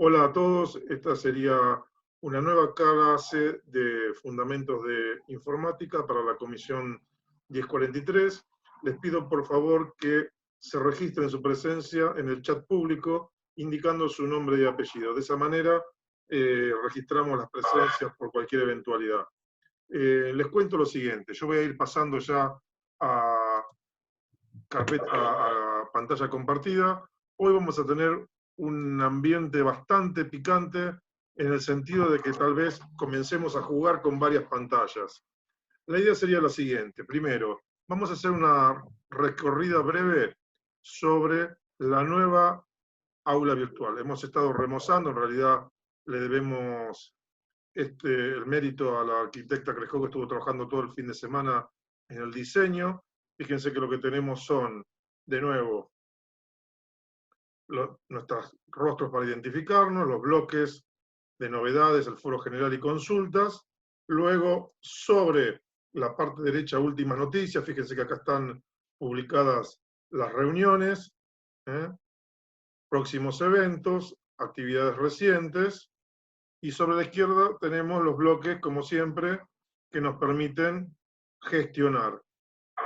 Hola a todos, esta sería una nueva clase de Fundamentos de Informática para la Comisión 1043. Les pido por favor que se registren su presencia en el chat público indicando su nombre y apellido. De esa manera registramos las presencias por cualquier eventualidad. Les cuento lo siguiente, yo voy a ir pasando ya a a pantalla compartida. Hoy vamos a tener un ambiente bastante picante en el sentido de que tal vez comencemos a jugar con varias pantallas. La idea sería la siguiente. Primero, vamos a hacer una recorrida breve sobre la nueva aula virtual. Hemos estado remozando, en realidad le debemos el mérito a la arquitecta Cresco, que estuvo trabajando todo el fin de semana en el diseño. Fíjense que lo que tenemos son, de nuevo, nuestros rostros para identificarnos, los bloques de novedades, el foro general y consultas. Luego, sobre la parte derecha, últimas noticias. Fíjense que acá están publicadas las reuniones, próximos eventos, actividades recientes. Y sobre la izquierda tenemos los bloques, como siempre, que nos permiten gestionar.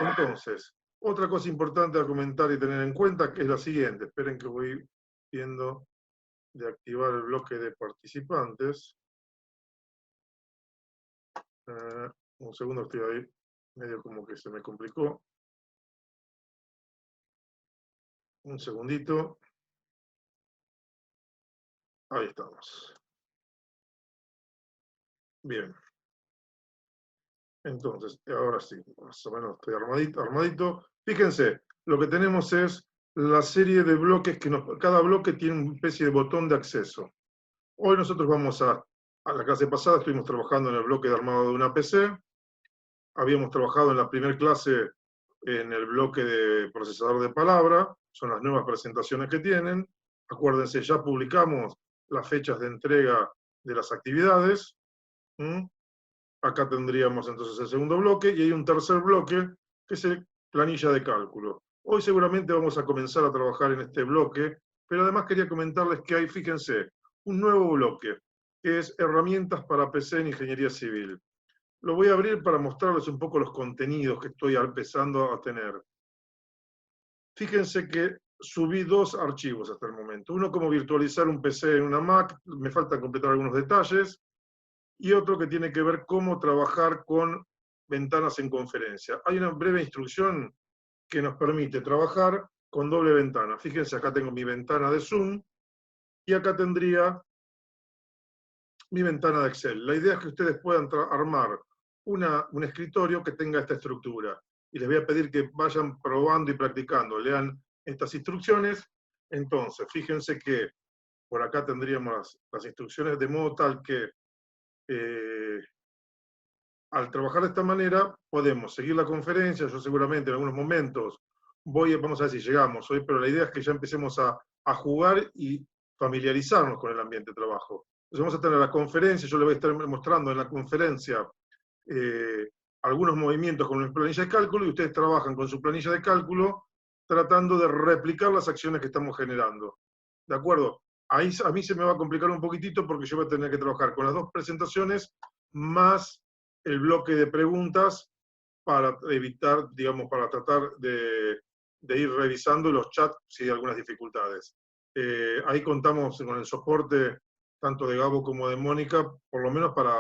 Entonces, otra cosa importante a comentar y tener en cuenta, que es la siguiente. Esperen que voy viendo de activar el bloque de participantes. Un segundo, estoy ahí, medio como que se me complicó. Un segundito. Ahí estamos. Bien. Entonces, ahora sí, más o menos estoy armadito. Fíjense, lo que tenemos es la serie de bloques que cada bloque tiene una especie de botón de acceso. Hoy nosotros vamos a la clase pasada, estuvimos trabajando en el bloque de armado de una PC, habíamos trabajado en la primera clase en el bloque de procesador de palabra, son las nuevas presentaciones que tienen. Acuérdense, ya publicamos las fechas de entrega de las actividades. Acá tendríamos entonces el segundo bloque y hay un tercer bloque que es el planilla de cálculo. Hoy seguramente vamos a comenzar a trabajar en este bloque, pero además quería comentarles que hay, fíjense, un nuevo bloque, que es herramientas para PC en ingeniería civil. Lo voy a abrir para mostrarles un poco los contenidos que estoy empezando a tener. Fíjense que subí dos archivos hasta el momento. Uno como virtualizar un PC en una Mac, me falta completar algunos detalles, y otro que tiene que ver cómo trabajar con ventanas en conferencia. Hay una breve instrucción que nos permite trabajar con doble ventana. Fíjense, acá tengo mi ventana de Zoom y acá tendría mi ventana de Excel. La idea es que ustedes puedan armar un escritorio que tenga esta estructura. Y les voy a pedir que vayan probando y practicando. Lean estas instrucciones. Entonces, fíjense que por acá tendríamos las instrucciones de modo tal que al trabajar de esta manera podemos seguir la conferencia. Yo seguramente en algunos momentos vamos a ver si llegamos hoy, pero la idea es que ya empecemos a jugar y familiarizarnos con el ambiente de trabajo. Entonces vamos a tener la conferencia, yo les voy a estar mostrando en la conferencia algunos movimientos con una planilla de cálculo y ustedes trabajan con su planilla de cálculo tratando de replicar las acciones que estamos generando. ¿De acuerdo? Ahí a mí se me va a complicar un poquitito porque yo voy a tener que trabajar con las dos presentaciones más el bloque de preguntas para evitar, digamos, para tratar de ir revisando los chats si hay algunas dificultades. Ahí contamos con el soporte tanto de Gabo como de Mónica, por lo menos para,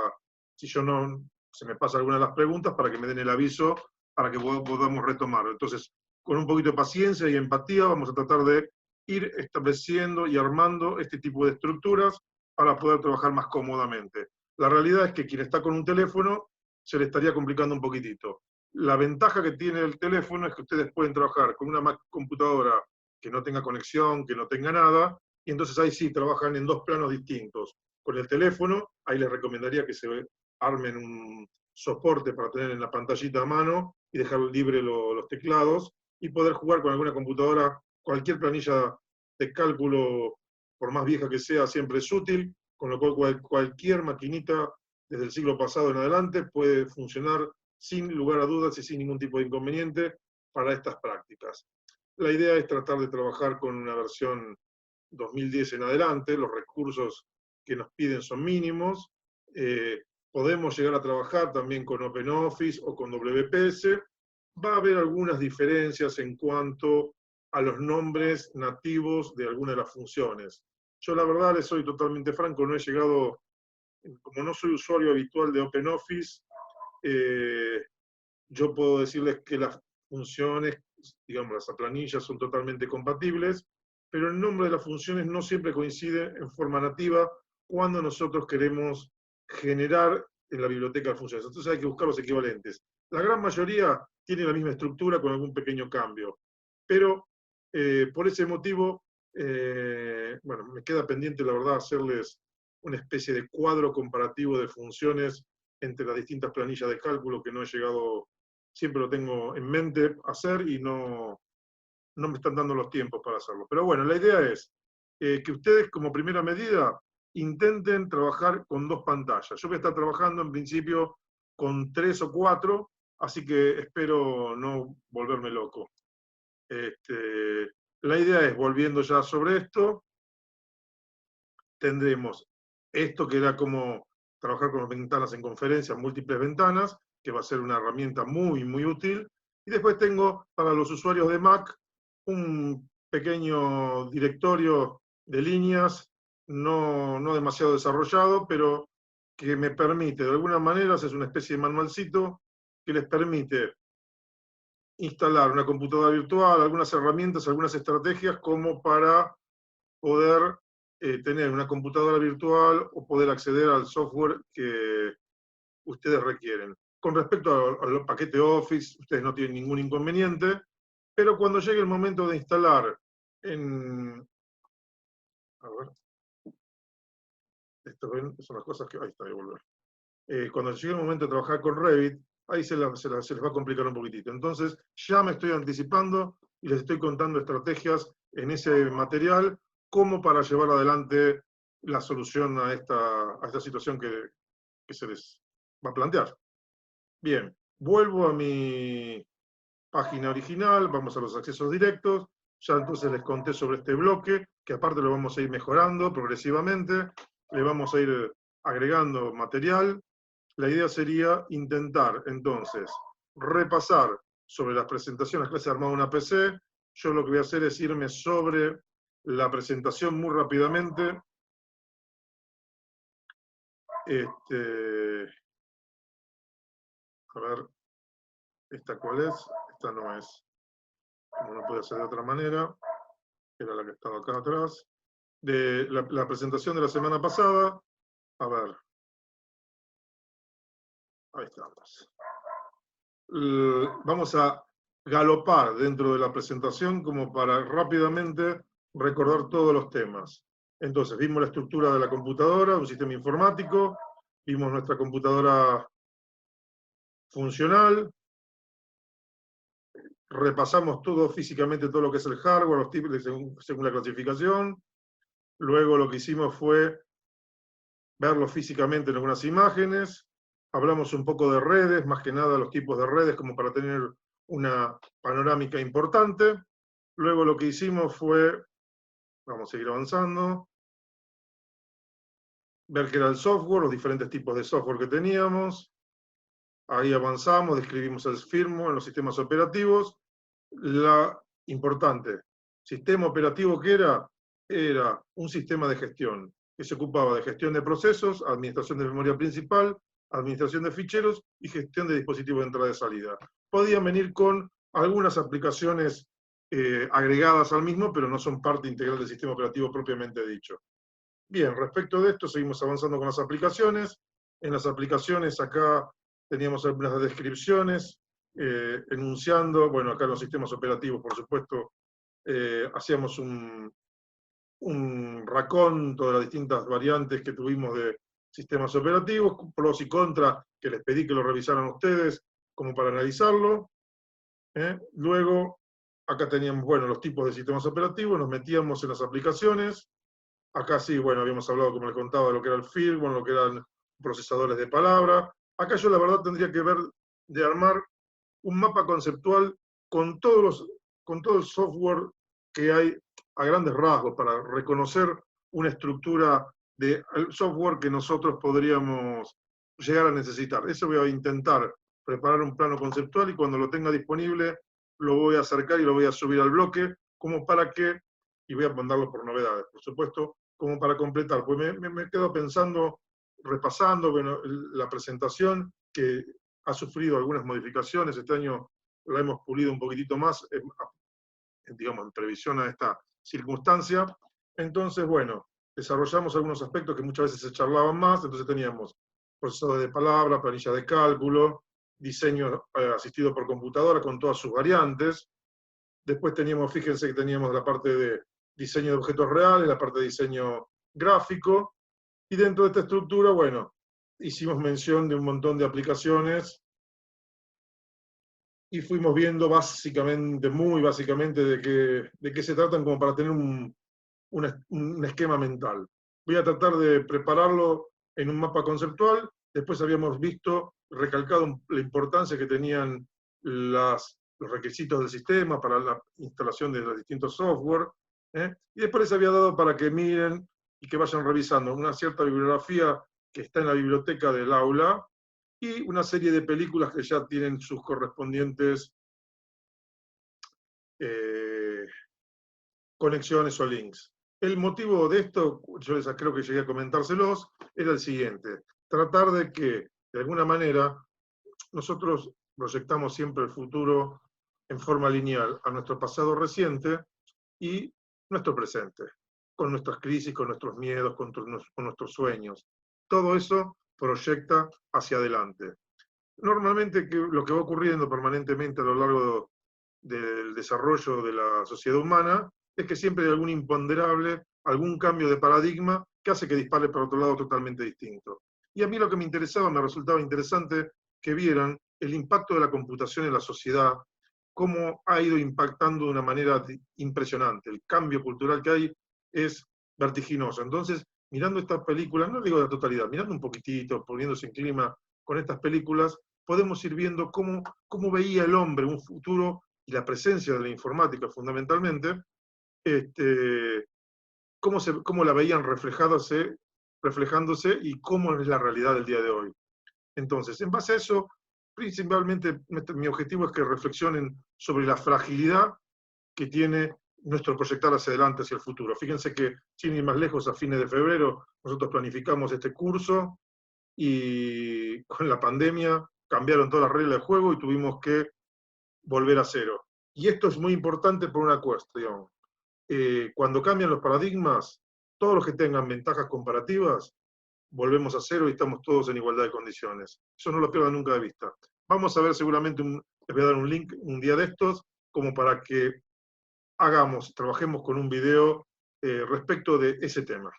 si yo no se me pasa alguna de las preguntas, para que me den el aviso para que podamos retomar. Entonces, con un poquito de paciencia y empatía, vamos a tratar de ir estableciendo y armando este tipo de estructuras para poder trabajar más cómodamente. La realidad es que quien está con un teléfono se le estaría complicando un poquitito. La ventaja que tiene el teléfono es que ustedes pueden trabajar con una computadora que no tenga conexión, que no tenga nada, y entonces ahí sí trabajan en dos planos distintos. Con el teléfono, ahí les recomendaría que se armen un soporte para tener en la pantallita a mano y dejar libre los teclados y poder jugar con alguna computadora. Cualquier planilla de cálculo, por más vieja que sea, siempre es útil, con lo cual cualquier maquinita desde el siglo pasado en adelante puede funcionar sin lugar a dudas y sin ningún tipo de inconveniente para estas prácticas. La idea es tratar de trabajar con una versión 2010 en adelante, los recursos que nos piden son mínimos. Podemos llegar a trabajar también con OpenOffice o con WPS. Va a haber algunas diferencias en cuanto a los nombres nativos de algunas de las funciones. Yo la verdad les soy totalmente franco, no he llegado, como no soy usuario habitual de OpenOffice, yo puedo decirles que las funciones, digamos, las planillas son totalmente compatibles, pero el nombre de las funciones no siempre coincide en forma nativa cuando nosotros queremos generar en la biblioteca de funciones. Entonces hay que buscar los equivalentes. La gran mayoría tiene la misma estructura con algún pequeño cambio, pero por ese motivo, bueno, me queda pendiente, la verdad, hacerles una especie de cuadro comparativo de funciones entre las distintas planillas de cálculo que no he llegado, siempre lo tengo en mente hacer y no me están dando los tiempos para hacerlo. Pero bueno, la idea es que ustedes como primera medida intenten trabajar con 2 pantallas. Yo voy a estar trabajando en principio con 3 o 4, así que espero no volverme loco. La idea es, volviendo ya sobre esto, tendremos esto que era como trabajar con las ventanas en conferencias, múltiples ventanas, que va a ser una herramienta muy, muy útil. Y después tengo para los usuarios de Mac un pequeño directorio de líneas, no demasiado desarrollado, pero que me permite, de alguna manera, es una especie de manualcito que les permite instalar una computadora virtual, algunas herramientas, algunas estrategias como para poder tener una computadora virtual o poder acceder al software que ustedes requieren. Con respecto al paquete Office, ustedes no tienen ningún inconveniente, pero cuando llegue el momento de instalar en... A ver, estas son las cosas que... Ahí está, voy a volver. Cuando llegue el momento de trabajar con Revit, ahí se les va a complicar un poquitito. Entonces, ya me estoy anticipando y les estoy contando estrategias en ese material como para llevar adelante la solución a esta situación que se les va a plantear. Bien, vuelvo a mi página original, vamos a los accesos directos, ya entonces les conté sobre este bloque, que aparte lo vamos a ir mejorando progresivamente, le vamos a ir agregando material. La idea sería intentar entonces repasar sobre las presentaciones, clase armada una PC. Yo lo que voy a hacer es irme sobre la presentación muy rápidamente. A ver, ¿esta cuál es? Esta no es. Como no puede ser de otra manera, era la que estaba acá atrás. De la presentación de la semana pasada. A ver. Ahí estamos. Vamos a galopar dentro de la presentación como para rápidamente recordar todos los temas. Entonces, vimos la estructura de la computadora, un sistema informático, vimos nuestra computadora funcional, repasamos todo físicamente, todo lo que es el hardware, los tipos según la clasificación. Luego lo que hicimos fue verlo físicamente en algunas imágenes. Hablamos un poco de redes, más que nada los tipos de redes, como para tener una panorámica importante. Luego lo que hicimos fue, vamos a seguir avanzando, ver qué era el software, los diferentes tipos de software que teníamos. Ahí avanzamos, describimos el firmware en los sistemas operativos. La importante, sistema operativo que era un sistema de gestión, que se ocupaba de gestión de procesos, administración de memoria principal, administración de ficheros y gestión de dispositivos de entrada y salida. Podían venir con algunas aplicaciones agregadas al mismo, pero no son parte integral del sistema operativo propiamente dicho. Bien, respecto de esto, seguimos avanzando con las aplicaciones. En las aplicaciones acá teníamos algunas descripciones, enunciando, bueno, acá en los sistemas operativos, por supuesto, hacíamos un raconto de las distintas variantes que tuvimos de sistemas operativos, pros y contras, que les pedí que lo revisaran ustedes, como para analizarlo. Luego, acá teníamos, bueno, los tipos de sistemas operativos, nos metíamos en las aplicaciones. Acá sí, bueno, habíamos hablado, como les contaba, de lo que era el firmware, lo que eran procesadores de palabra. Acá yo la verdad tendría que ver de armar un mapa conceptual con todo el software que hay a grandes rasgos para reconocer una estructura de software que nosotros podríamos llegar a necesitar. Eso voy a intentar preparar un plano conceptual y cuando lo tenga disponible lo voy a acercar y lo voy a subir al bloque como para que, y voy a mandarlo por novedades, por supuesto, como para completar. Pues me quedo pensando, repasando, bueno, la presentación que ha sufrido algunas modificaciones. Este año la hemos pulido un poquitito más, digamos, en previsión a esta circunstancia. Entonces, bueno, desarrollamos algunos aspectos que muchas veces se charlaban más. Entonces teníamos procesador de palabra, planilla de cálculo, diseño asistido por computadora con todas sus variantes. Después teníamos, fíjense que teníamos la parte de diseño de objetos reales, la parte de diseño gráfico, y dentro de esta estructura, bueno, hicimos mención de un montón de aplicaciones y fuimos viendo básicamente, muy básicamente, de qué se tratan como para tener un esquema mental. Voy a tratar de prepararlo en un mapa conceptual. Después habíamos visto, recalcado la importancia que tenían los requisitos del sistema para la instalación de los distintos software. Y después les había dado para que miren y que vayan revisando una cierta bibliografía que está en la biblioteca del aula y una serie de películas que ya tienen sus correspondientes conexiones o links. El motivo de esto, yo creo que llegué a comentárselos, era el siguiente: tratar de que, de alguna manera, nosotros proyectamos siempre el futuro en forma lineal a nuestro pasado reciente y nuestro presente, con nuestras crisis, con nuestros miedos, con nuestros sueños. Todo eso proyecta hacia adelante. Normalmente lo que va ocurriendo permanentemente a lo largo del desarrollo de la sociedad humana es que siempre hay algún imponderable, algún cambio de paradigma que hace que dispare para otro lado totalmente distinto. Y a mí lo que me interesaba, me resultaba interesante que vieran el impacto de la computación en la sociedad, cómo ha ido impactando de una manera impresionante. El cambio cultural que hay es vertiginoso. Entonces, mirando estas películas, no digo la totalidad, mirando un poquitito, poniéndose en clima con estas películas, podemos ir viendo cómo veía el hombre un futuro y la presencia de la informática fundamentalmente, cómo la veían reflejándose y cómo es la realidad del día de hoy. Entonces, en base a eso, principalmente mi objetivo es que reflexionen sobre la fragilidad que tiene nuestro proyectar hacia adelante, hacia el futuro. Fíjense que, sin ir más lejos, a fines de febrero nosotros planificamos este curso y con la pandemia cambiaron todas las reglas del juego y tuvimos que volver a cero. Y esto es muy importante por una cuestión. Cuando cambian los paradigmas, todos los que tengan ventajas comparativas, volvemos a cero y estamos todos en igualdad de condiciones. Eso no lo pierdan nunca de vista. Vamos a ver seguramente, les voy a dar un link un día de estos, como para que trabajemos con un video respecto de ese tema.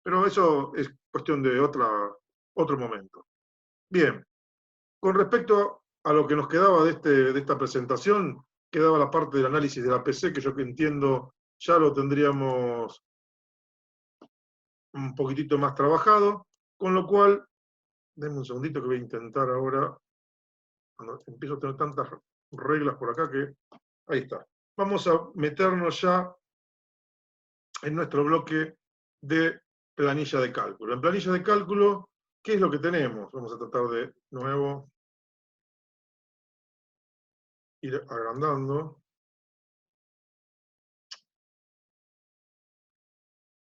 Pero eso es cuestión de otro momento. Bien, con respecto a lo que nos quedaba de esta presentación, quedaba la parte del análisis de la PC, que yo entiendo ya lo tendríamos un poquitito más trabajado, con lo cual, denme un segundito que voy a intentar ahora, cuando empiezo a tener tantas reglas por acá que, ahí está. Vamos a meternos ya en nuestro bloque de planilla de cálculo. En planilla de cálculo, ¿qué es lo que tenemos? Vamos a tratar de nuevo ir agrandando.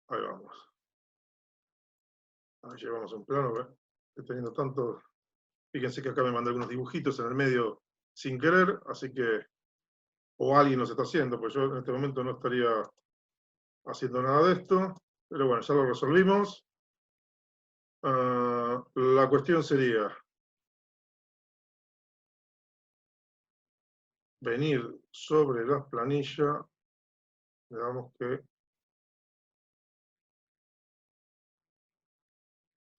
Ahí vamos. Ahí llevamos un plano, estoy teniendo tanto. Fíjense que acá me mandé algunos dibujitos en el medio sin querer, así que, o alguien los está haciendo, pues yo en este momento no estaría haciendo nada de esto, pero bueno, ya lo resolvimos. La cuestión sería venir sobre las planillas, digamos que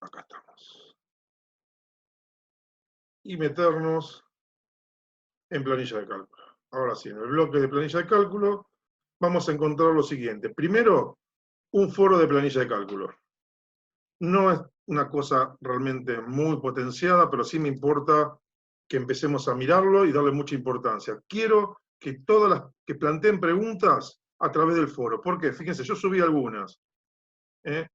acá estamos, y meternos en planilla de cálculo. Ahora sí, en el bloque de planilla de cálculo vamos a encontrar lo siguiente. Primero, un foro de planilla de cálculo. No es una cosa realmente muy potenciada, pero sí me importa que empecemos a mirarlo y darle mucha importancia. Quiero que todas las que planteen preguntas a través del foro. ¿Por qué? Fíjense, yo subí algunas. ¿Eh?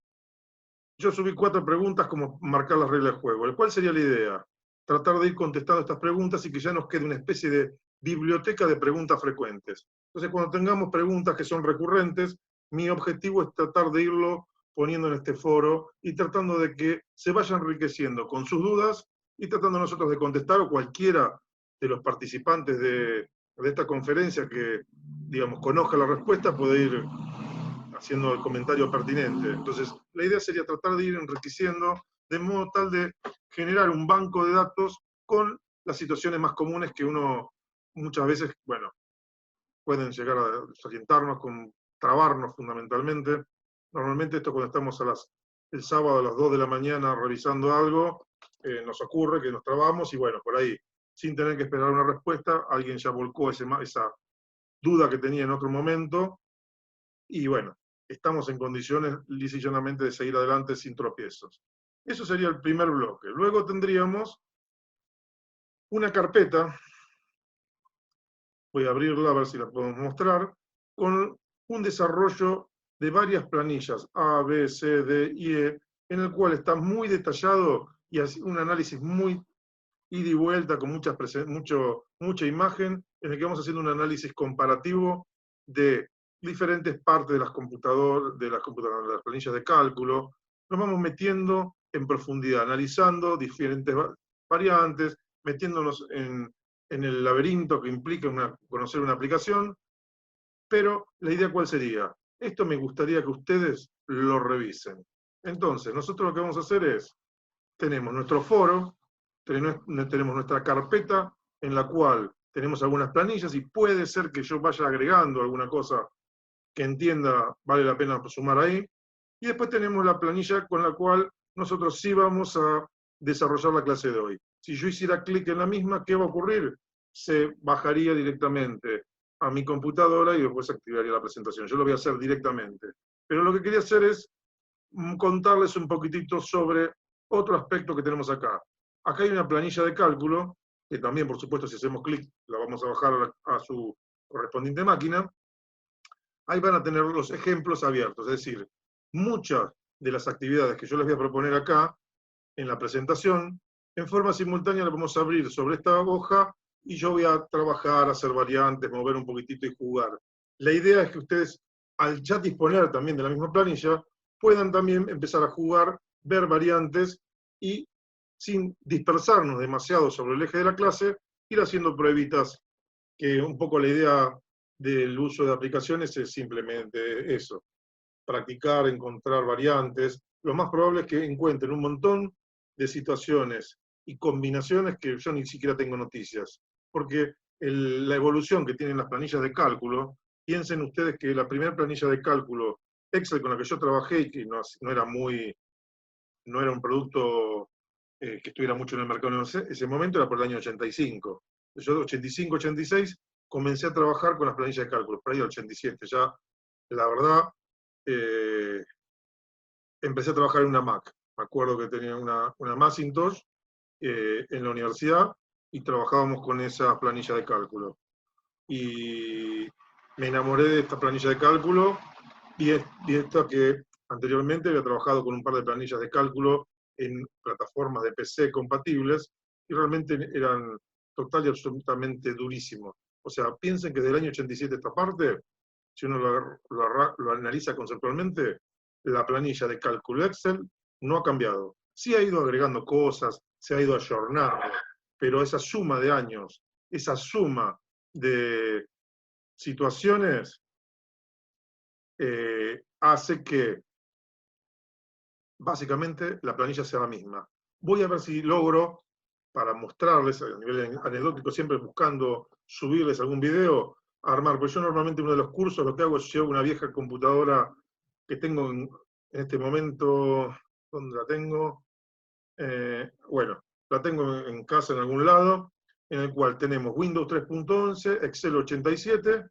Yo subí 4 preguntas como marcar las reglas del juego. ¿Cuál sería la idea? Tratar de ir contestando estas preguntas y que ya nos quede una especie de biblioteca de preguntas frecuentes. Entonces, cuando tengamos preguntas que son recurrentes, mi objetivo es tratar de irlo poniendo en este foro y tratando de que se vaya enriqueciendo con sus dudas y tratando nosotros de contestar, o cualquiera de los participantes de esta conferencia que, digamos, conozca la respuesta, puede ir haciendo el comentario pertinente. Entonces, la idea sería tratar de ir enriqueciendo de modo tal de generar un banco de datos con las situaciones más comunes que uno muchas veces, bueno, pueden llegar a desorientarnos, trabarnos fundamentalmente. Normalmente esto cuando estamos el sábado a las 2 de la mañana revisando algo, nos ocurre que nos trabamos y bueno, por ahí, sin tener que esperar una respuesta, alguien ya volcó esa duda que tenía en otro momento y bueno, estamos en condiciones lisa y llanamente de seguir adelante sin tropiezos. Eso sería el primer bloque. Luego tendríamos una carpeta, voy a abrirla a ver si la podemos mostrar, con un desarrollo de varias planillas, A, B, C, D y E, en el cual está muy detallado y un análisis muy ida y vuelta, con mucha imagen, en el que vamos haciendo un análisis comparativo de diferentes partes de las computadoras, de las planillas de cálculo. Nos vamos metiendo en profundidad, analizando diferentes variantes, metiéndonos en el laberinto que implica conocer una aplicación, pero la idea ¿cuál sería? Esto me gustaría que ustedes lo revisen. Entonces, nosotros lo que vamos a hacer es, tenemos nuestro foro, tenemos nuestra carpeta en la cual tenemos algunas planillas y puede ser que yo vaya agregando alguna cosa que entienda vale la pena sumar ahí. Y después tenemos la planilla con la cual nosotros sí vamos a desarrollar la clase de hoy. Si yo hiciera clic en la misma, ¿qué va a ocurrir? Se bajaría directamente a mi computadora y después activaría la presentación. Yo lo voy a hacer directamente. Pero lo que quería hacer es contarles un poquitito sobre otro aspecto que tenemos acá. Acá hay una planilla de cálculo, que también, por supuesto, si hacemos clic, la vamos a bajar a su correspondiente máquina. Ahí van a tener los ejemplos abiertos, es decir, muchas de las actividades que yo les voy a proponer acá, en la presentación, en forma simultánea las vamos a abrir sobre esta hoja y yo voy a trabajar, hacer variantes, mover un poquitito y jugar. La idea es que ustedes, al ya disponer también de la misma planilla, puedan también empezar a jugar, ver variantes y, sin dispersarnos demasiado sobre el eje de la clase, ir haciendo pruebitas, que un poco la idea del uso de aplicaciones es simplemente eso, practicar, encontrar variantes. Lo más probable es que encuentren un montón de situaciones y combinaciones que yo ni siquiera tengo noticias, porque la evolución que tienen las planillas de cálculo, piensen ustedes que la primera planilla de cálculo Excel con la que yo trabajé y que no era un producto que estuviera mucho en el mercado en ese momento, era por el año 85. Yo 85, 86 comencé a trabajar con las planillas de cálculo, por ahí el 87. Ya, la verdad, empecé a trabajar en una Mac. Me acuerdo que tenía una Macintosh en la universidad y trabajábamos con esa planilla de cálculo. Y me enamoré de esta planilla de cálculo y esta que anteriormente había trabajado con un par de planillas de cálculo en plataformas de PC compatibles y realmente eran total y absolutamente durísimos. O sea, piensen que desde el año 87 esta parte, si uno lo analiza conceptualmente, la planilla de cálculo Excel no ha cambiado. Sí ha ido agregando cosas, se ha ido ayornando, pero esa suma de años, esa suma de situaciones hace que básicamente la planilla sea la misma. Voy a ver si logro, para mostrarles a nivel anecdótico, siempre buscando subirles algún video, armar, pues yo normalmente uno de los cursos lo que hago es llevo una vieja computadora que tengo en este momento, ¿dónde la tengo? Bueno, la tengo en casa en algún lado, en el cual tenemos Windows 3.11, Excel 87,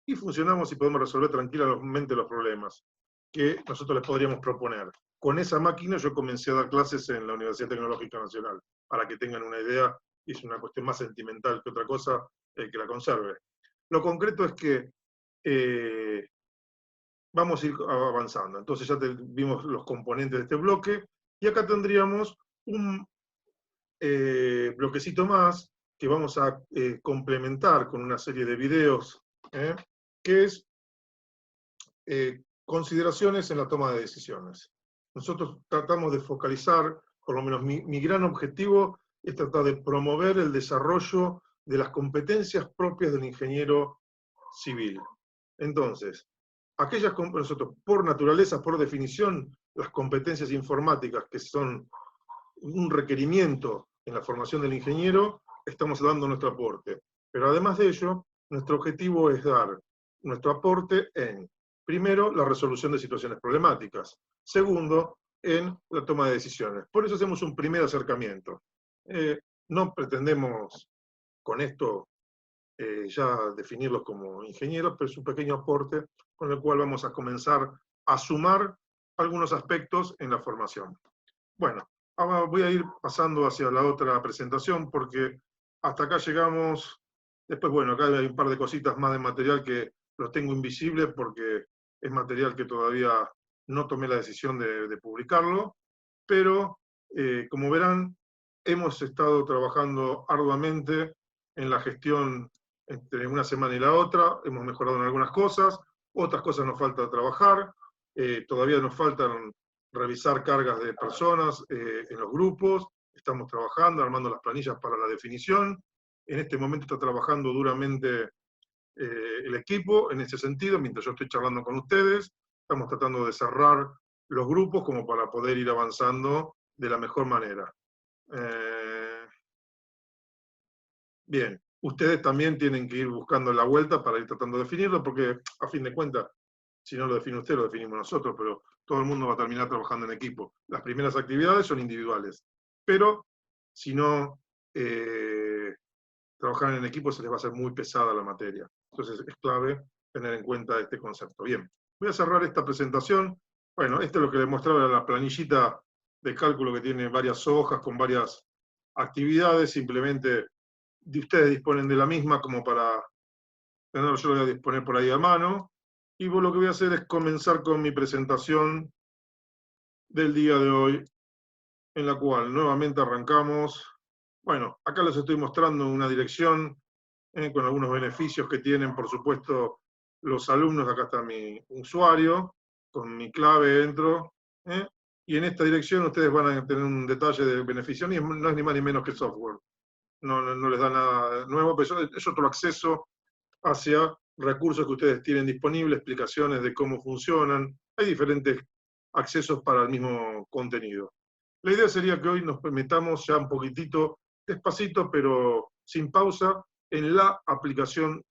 y funcionamos y podemos resolver tranquilamente los problemas que nosotros les podríamos proponer. Con esa máquina yo comencé a dar clases en la Universidad Tecnológica Nacional, para que tengan una idea, y es una cuestión más sentimental que otra cosa el que la conserve. Lo concreto es que vamos a ir avanzando. Entonces ya vimos los componentes de este bloque, y acá tendríamos un bloquecito más que vamos a complementar con una serie de videos, que es consideraciones en la toma de decisiones. Nosotros tratamos de focalizar, por lo menos mi gran objetivo es tratar de promover el desarrollo de las competencias propias del ingeniero civil. Entonces, nosotros, por naturaleza, por definición, las competencias informáticas, que son un requerimiento en la formación del ingeniero, estamos dando nuestro aporte. Pero además de ello, nuestro objetivo es dar nuestro aporte en, primero, la resolución de situaciones problemáticas. Segundo, en la toma de decisiones. Por eso hacemos un primer acercamiento. No pretendemos con esto ya definirlos como ingenieros, pero es un pequeño aporte con el cual vamos a comenzar a sumar algunos aspectos en la formación. Bueno, ahora voy a ir pasando hacia la otra presentación porque hasta acá llegamos. Después, bueno, acá hay un par de cositas más de material que los tengo invisibles porque es material que todavía no tomé la decisión de publicarlo, pero como verán, hemos estado trabajando arduamente en la gestión entre una semana y la otra, hemos mejorado en algunas cosas, otras cosas nos falta trabajar, todavía nos faltan revisar cargas de personas en los grupos, estamos trabajando, armando las planillas para la definición. En este momento está trabajando duramente el equipo en ese sentido, mientras yo estoy charlando con ustedes, estamos tratando de cerrar los grupos como para poder ir avanzando de la mejor manera. Bien, ustedes también tienen que ir buscando la vuelta para ir tratando de definirlo, porque a fin de cuentas, si no lo define usted, lo definimos nosotros, pero todo el mundo va a terminar trabajando en equipo. Las primeras actividades son individuales, pero si no trabajan en equipo se les va a hacer muy pesada la materia. Entonces es clave tener en cuenta este concepto. Bien, voy a cerrar esta presentación. Bueno, esto es lo que les mostraba la planillita de cálculo que tiene varias hojas con varias actividades, simplemente ustedes disponen de la misma como para tenerlo, yo lo voy a disponer por ahí a mano. Y lo que voy a hacer es comenzar con mi presentación del día de hoy, en la cual nuevamente arrancamos. Bueno, acá les estoy mostrando una dirección con algunos beneficios que tienen, por supuesto, los alumnos. Acá está mi usuario, con mi clave dentro. Y en esta dirección ustedes van a tener un detalle de beneficio, no es ni más ni menos que software. No les da nada nuevo, pero es otro acceso hacia recursos que ustedes tienen disponibles, explicaciones de cómo funcionan. Hay diferentes accesos para el mismo contenido. La idea sería que hoy nos metamos ya un poquitito, despacito, pero sin pausa, en la aplicación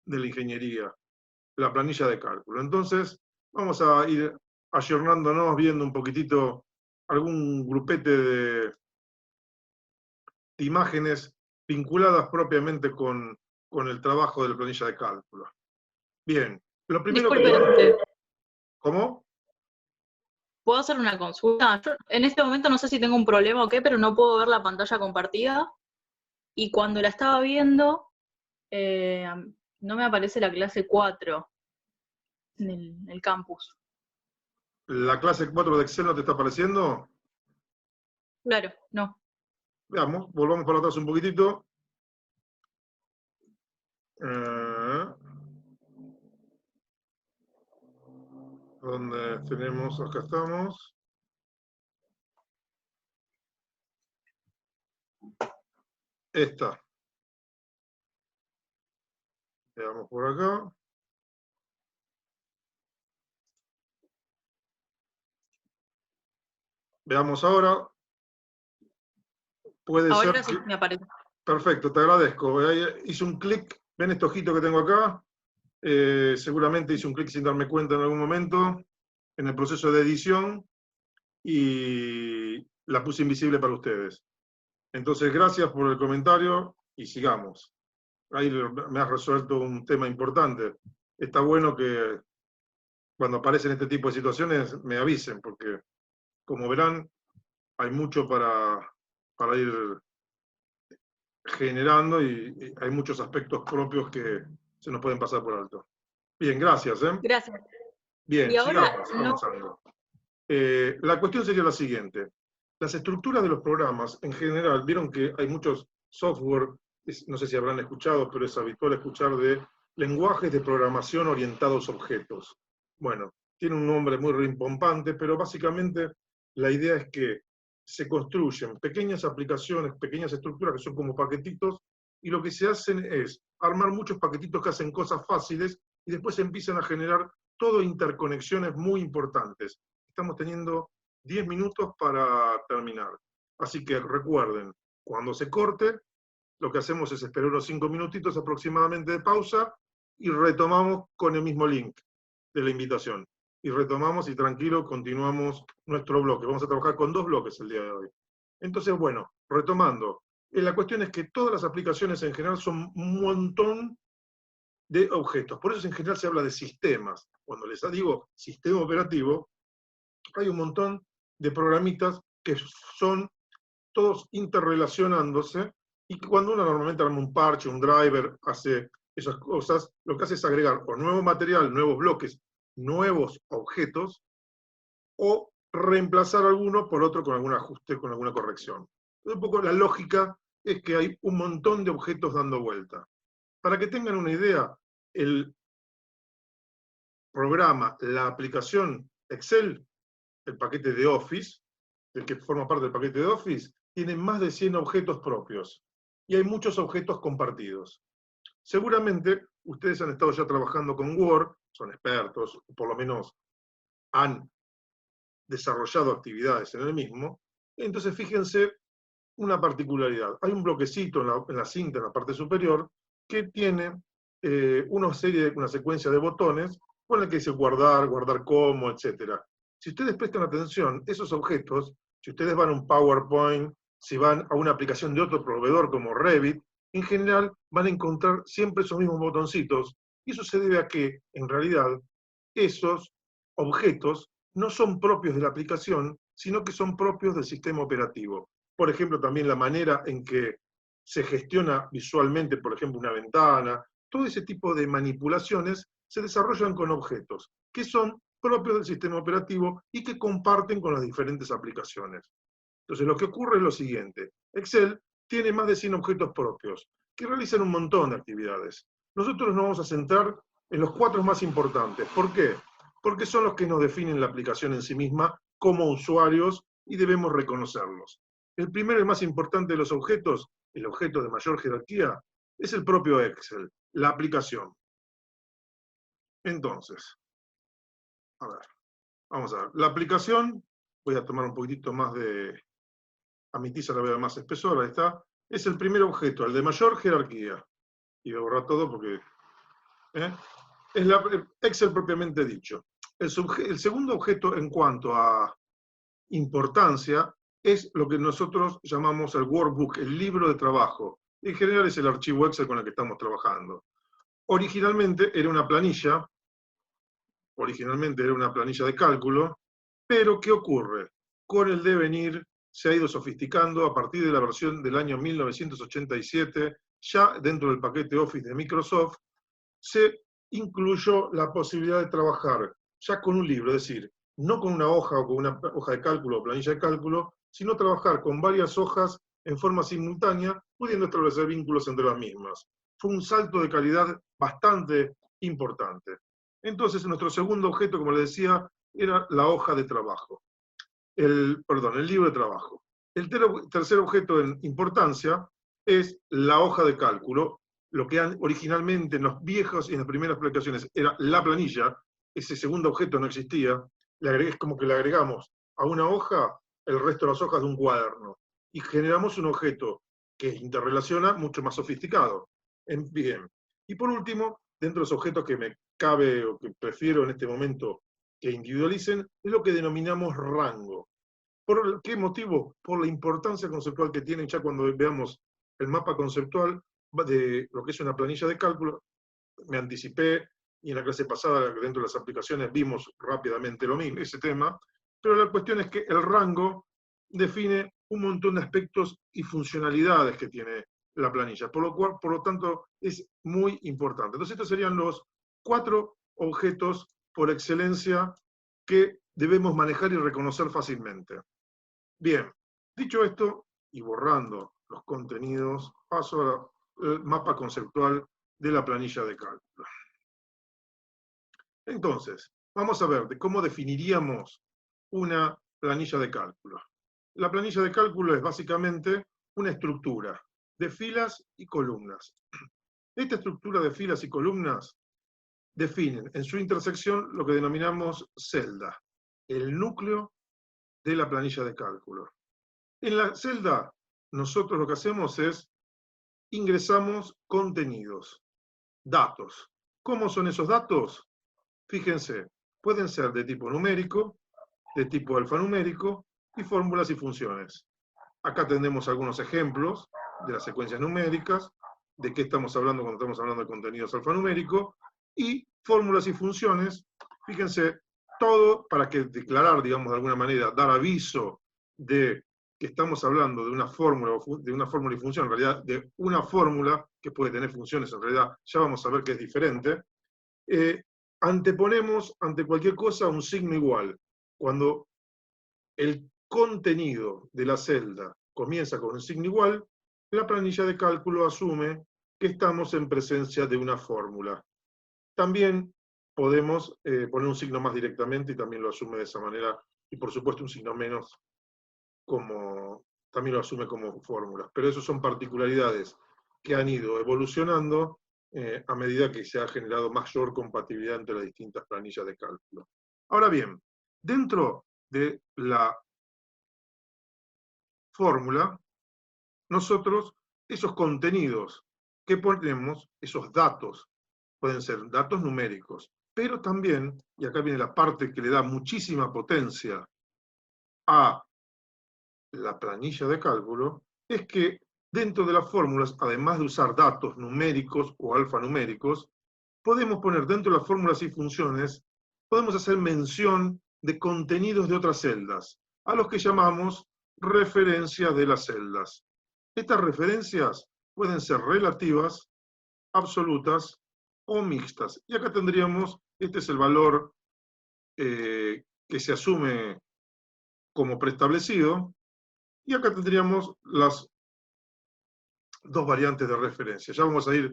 de la ingeniería, la planilla de cálculo. Entonces, vamos a ir ayornándonos, viendo un poquitito algún grupete de imágenes vinculadas propiamente con el trabajo de la planilla de cálculo. Bien, lo primero Disculpe, ¿Cómo? ¿puedo hacer una consulta? Yo en este momento no sé si tengo un problema o qué, pero no puedo ver la pantalla compartida. Y cuando la estaba viendo, no me aparece la clase 4 en el campus. ¿La clase 4 de Excel no te está apareciendo? Claro, no. Veamos, volvamos para atrás un poquitito. Donde tenemos, acá estamos. Esta. Veamos por acá. Veamos ahora. Puede Ahora ser sí que... me aparece. Perfecto, te agradezco. Hice un clic. ¿Ven este ojito que tengo acá? Seguramente hice un clic sin darme cuenta en algún momento en el proceso de edición y la puse invisible para ustedes. Entonces, gracias por el comentario y sigamos. Ahí me has resuelto un tema importante. Está bueno que cuando aparecen este tipo de situaciones me avisen, porque como verán, hay mucho para ir generando y hay muchos aspectos propios que se nos pueden pasar por alto. Bien, gracias. Gracias. Bien, Y ahora sigamos no. avanzando. La cuestión sería la siguiente. Las estructuras de los programas, en general, vieron que hay muchos software, no sé si habrán escuchado, pero es habitual escuchar de lenguajes de programación orientados a objetos. Bueno, tiene un nombre muy rimbombante, pero básicamente la idea es que se construyen pequeñas aplicaciones, pequeñas estructuras que son como paquetitos, y lo que se hacen es armar muchos paquetitos que hacen cosas fáciles y después se empiezan a generar todo interconexiones muy importantes. Estamos teniendo 10 minutos para terminar. Así que recuerden, cuando se corte, lo que hacemos es esperar unos 5 minutitos aproximadamente de pausa y retomamos con el mismo link de la invitación. Y retomamos y tranquilo, continuamos nuestro bloque. Vamos a trabajar con 2 bloques el día de hoy. Entonces, bueno, retomando. La cuestión es que todas las aplicaciones en general son un montón de objetos. Por eso en general se habla de sistemas. Cuando les digo sistema operativo, hay un montón de programitas que son todos interrelacionándose, y cuando uno normalmente arma un parche, un driver, hace esas cosas, lo que hace es agregar o nuevo material, nuevos bloques, nuevos objetos, o reemplazar alguno por otro con algún ajuste, con alguna corrección. Un poco la lógica es que hay un montón de objetos dando vuelta. Para que tengan una idea, el programa, la aplicación Excel, el paquete de Office, el que forma parte del paquete de Office, tiene más de 100 objetos propios. Y hay muchos objetos compartidos. Seguramente ustedes han estado ya trabajando con Word, son expertos, o por lo menos han desarrollado actividades en el mismo. Entonces fíjense una particularidad. Hay un bloquecito en la cinta, en la parte superior, que tiene una secuencia de botones con el que dice guardar, guardar como, etc. Si ustedes prestan atención, esos objetos, si ustedes van a un PowerPoint, si van a una aplicación de otro proveedor como Revit, en general van a encontrar siempre esos mismos botoncitos, y eso se debe a que, en realidad, esos objetos no son propios de la aplicación, sino que son propios del sistema operativo. Por ejemplo, también la manera en que se gestiona visualmente, por ejemplo, una ventana, todo ese tipo de manipulaciones se desarrollan con objetos que son propios del sistema operativo y que comparten con las diferentes aplicaciones. Entonces, lo que ocurre es lo siguiente. Excel tiene más de 100 objetos propios que realizan un montón de actividades. Nosotros nos vamos a centrar en los 4 más importantes. ¿Por qué? Porque son los que nos definen la aplicación en sí misma como usuarios y debemos reconocerlos. El primero y más importante de los objetos, el objeto de mayor jerarquía, es el propio Excel, la aplicación. Entonces, a ver, vamos a ver. La aplicación, voy a tomar un poquitito más de, a mi tiza la voy a dar más espesor, ahí está, es el primer objeto, el de mayor jerarquía. Y voy a borrar todo porque... es Excel propiamente dicho. El segundo objeto en cuanto a importancia es lo que nosotros llamamos el workbook, el libro de trabajo. En general es el archivo Excel con el que estamos trabajando. Originalmente era una planilla de cálculo, pero ¿qué ocurre? Con el devenir se ha ido sofisticando a partir de la versión del año 1987, ya dentro del paquete Office de Microsoft, se incluyó la posibilidad de trabajar ya con un libro, es decir, no con una hoja o con una hoja de cálculo o planilla de cálculo, sino trabajar con varias hojas en forma simultánea, pudiendo establecer vínculos entre las mismas. Fue un salto de calidad bastante importante. Entonces, nuestro segundo objeto, como les decía, era la hoja de trabajo. El libro de trabajo. El tercer objeto en importancia es la hoja de cálculo. Lo que originalmente en los viejos y en las primeras aplicaciones era la planilla, ese segundo objeto no existía, es como que le agregamos a una hoja el resto de las hojas de un cuaderno y generamos un objeto que interrelaciona mucho más sofisticado. Bien. Y por último, dentro de los objetos que me cabe o que prefiero en este momento que individualicen, es lo que denominamos rango. ¿Por qué motivo? Por la importancia conceptual que tienen ya cuando veamos el mapa conceptual de lo que es una planilla de cálculo. Me anticipé y en la clase pasada, dentro de las aplicaciones, vimos rápidamente lo mismo, ese tema, pero la cuestión es que el rango define un montón de aspectos y funcionalidades que tiene la planilla, por lo tanto, es muy importante. Entonces, estos serían los 4 objetos por excelencia que debemos manejar y reconocer fácilmente. Bien, dicho esto, y borrando los contenidos, paso al mapa conceptual de la planilla de cálculo. Entonces, vamos a ver de cómo definiríamos una planilla de cálculo. La planilla de cálculo es básicamente una estructura de filas y columnas. Esta estructura de filas y columnas definen en su intersección lo que denominamos celda, el núcleo de la planilla de cálculo. En la celda, nosotros lo que hacemos es ingresamos contenidos, datos. ¿Cómo son esos datos? Fíjense, pueden ser de tipo numérico, de tipo alfanumérico, y fórmulas y funciones. Acá tenemos algunos ejemplos de las secuencias numéricas, de qué estamos hablando cuando estamos hablando de contenidos alfanuméricos, y fórmulas y funciones, fíjense, todo para que declarar, digamos, de alguna manera, dar aviso de que estamos hablando de una fórmula y función, en realidad de una fórmula que puede tener funciones, en realidad ya vamos a ver que es diferente, anteponemos ante cualquier cosa un signo igual. Cuando el contenido de la celda comienza con un signo igual, la planilla de cálculo asume que estamos en presencia de una fórmula. También podemos poner un signo más directamente y también lo asume de esa manera, y por supuesto un signo menos también lo asume como fórmulas. Pero esas son particularidades que han ido evolucionando a medida que se ha generado mayor compatibilidad entre las distintas planillas de cálculo. Ahora bien, dentro de la fórmula, nosotros, esos contenidos que ponemos, esos datos, pueden ser datos numéricos, pero también, y acá viene la parte que le da muchísima potencia a la planilla de cálculo, es que dentro de las fórmulas, además de usar datos numéricos o alfanuméricos, podemos poner dentro de las fórmulas y funciones, podemos hacer mención de contenidos de otras celdas, a los que llamamos referencias de las celdas. Estas referencias pueden ser relativas, absolutas o mixtas. Y acá tendríamos, este es el valor que se asume como preestablecido, y acá tendríamos las dos variantes de referencia. Ya vamos a ir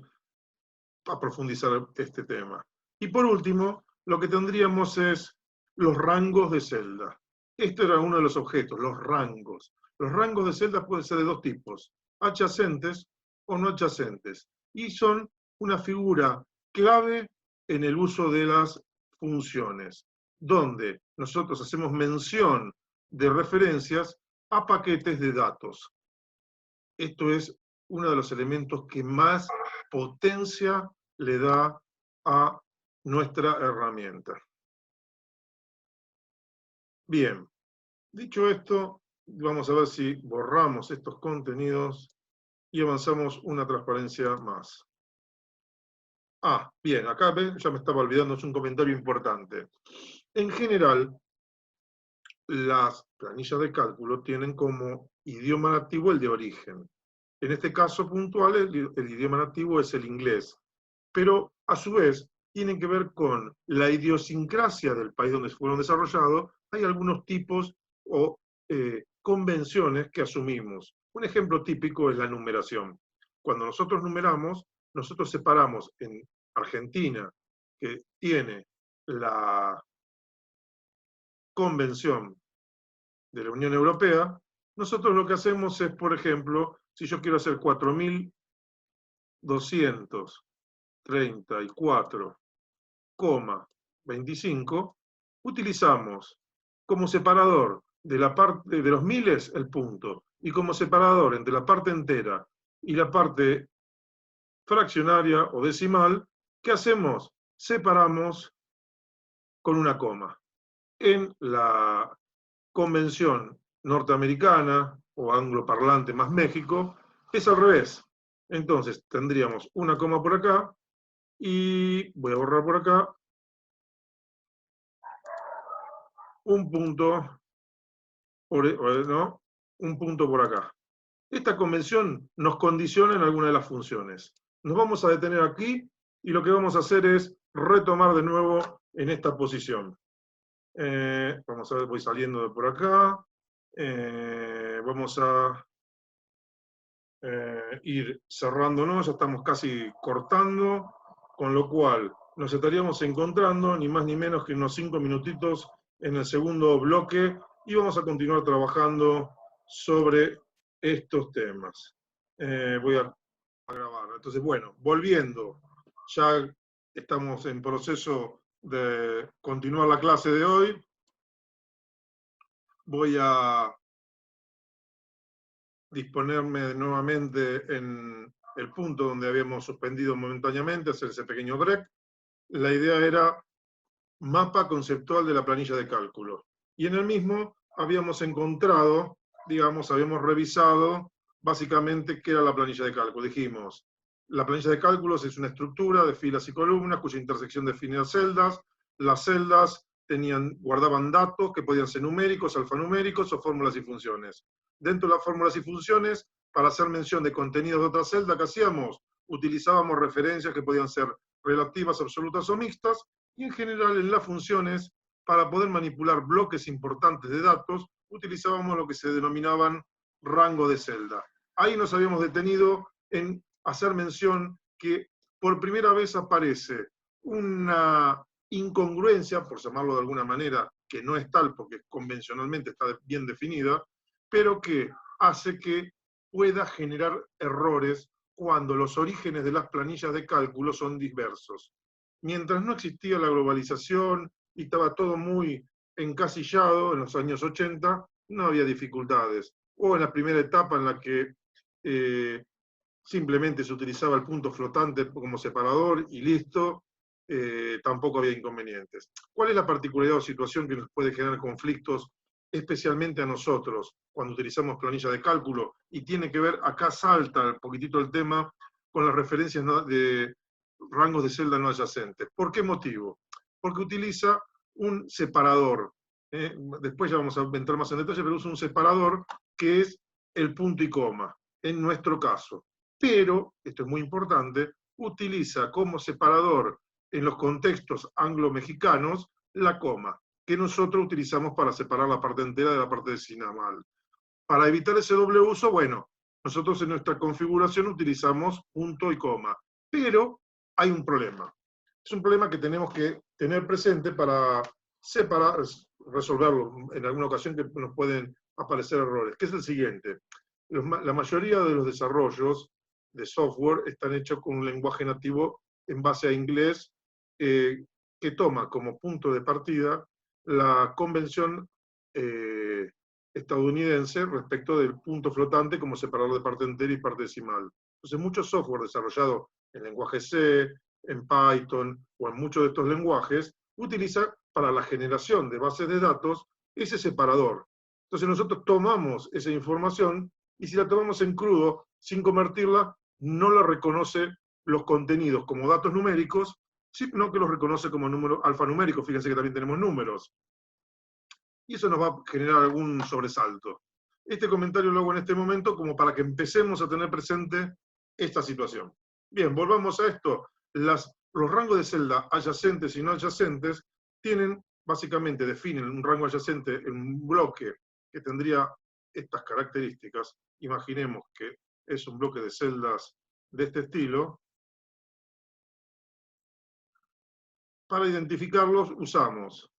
a profundizar este tema. Y por último, lo que tendríamos es los rangos de celda. Este era uno de los objetos, los rangos. Los rangos de celda pueden ser de dos tipos, adyacentes o no adyacentes. Y son una figura clave en el uso de las funciones, donde nosotros hacemos mención de referencias a paquetes de datos. Esto es uno de los elementos que más potencia le da a nuestra herramienta. Bien, dicho esto, vamos a ver si borramos estos contenidos y avanzamos una transparencia más. Bien, acá ven, ya me estaba olvidando, es un comentario importante. En general, las planillas de cálculo tienen como idioma nativo el de origen. En este caso puntual, el idioma nativo es el inglés, pero a su vez tienen que ver con la idiosincrasia del país donde fueron desarrollados. Hay algunos tipos o convenciones que asumimos. Un ejemplo típico es la numeración. Cuando nosotros numeramos, nosotros separamos en Argentina, que tiene la convención de la Unión Europea, nosotros lo que hacemos es, por ejemplo, si yo quiero hacer 4.234,25, utilizamos como separador de la parte de los miles el punto, y como separador entre la parte entera y la parte fraccionaria o decimal, ¿qué hacemos? Separamos con una coma. En la convención norteamericana o angloparlante más México, es al revés. Entonces tendríamos una coma por acá y voy a borrar por acá un punto un punto por acá. Esta convención nos condiciona en alguna de las funciones. Nos vamos a detener aquí y lo que vamos a hacer es retomar de nuevo en esta posición. Vamos a ver, voy saliendo de por acá. Vamos a ir cerrándonos, ya estamos casi cortando, con lo cual nos estaríamos encontrando ni más ni menos que unos 5 minutitos en el segundo bloque y vamos a continuar trabajando sobre estos temas. Voy a grabar. Entonces, bueno, volviendo, ya estamos en proceso de continuar la clase de hoy. Voy a disponerme nuevamente en el punto donde habíamos suspendido momentáneamente, hacer ese pequeño break. La idea era mapa conceptual de la planilla de cálculo. Y en el mismo habíamos encontrado, digamos, habíamos revisado básicamente qué era la planilla de cálculo. Dijimos, la planilla de cálculos es una estructura de filas y columnas cuya intersección define las celdas. Las celdas guardaban datos que podían ser numéricos, alfanuméricos o fórmulas y funciones. Dentro de las fórmulas y funciones, para hacer mención de contenidos de otra celda, ¿qué hacíamos? Utilizábamos referencias que podían ser relativas, absolutas o mixtas, y en general en las funciones, para poder manipular bloques importantes de datos, utilizábamos lo que se denominaban rango de celda. Ahí nos habíamos detenido en hacer mención que por primera vez aparece una incongruencia, por llamarlo de alguna manera, que no es tal porque convencionalmente está bien definida, pero que hace que pueda generar errores cuando los orígenes de las planillas de cálculo son diversos. Mientras no existía la globalización y estaba todo muy encasillado en los años 80, no había dificultades. O en la primera etapa en la que simplemente se utilizaba el punto flotante como separador y listo, tampoco había inconvenientes. ¿Cuál es la particularidad o situación que nos puede generar conflictos, especialmente a nosotros, cuando utilizamos planilla de cálculo? Y tiene que ver, acá salta un poquitito el tema, con las referencias de rangos de celda no adyacentes. ¿Por qué motivo? Porque utiliza un separador. Después ya vamos a entrar más en detalle, pero usa un separador que es el punto y coma, en nuestro caso. Pero, esto es muy importante, utiliza como separador en los contextos anglo-mexicanos la coma, que nosotros utilizamos para separar la parte entera de la parte decimal. Para evitar ese doble uso, bueno, nosotros en nuestra configuración utilizamos punto y coma, pero hay un problema. Es un problema que tenemos que tener presente para separar, resolverlo en alguna ocasión que nos pueden aparecer errores, que es el siguiente. La mayoría de los desarrollos de software están hechos con un lenguaje nativo en base a inglés que toma como punto de partida la convención estadounidense respecto del punto flotante como separador de parte entera y parte decimal. Entonces, mucho software desarrollado en lenguaje C, en Python o en muchos de estos lenguajes, utiliza para la generación de bases de datos ese separador. Entonces nosotros tomamos esa información y si la tomamos en crudo, sin convertirla, no la reconoce los contenidos como datos numéricos, sino que los reconoce como números alfanuméricos. Fíjense que también tenemos números. Y eso nos va a generar algún sobresalto. Este comentario lo hago en este momento como para que empecemos a tener presente esta situación. Bien, volvamos a esto. Los rangos de celda adyacentes y no adyacentes básicamente definen un rango adyacente en un bloque que tendría estas características. Imaginemos que es un bloque de celdas de este estilo. Para identificarlos usamos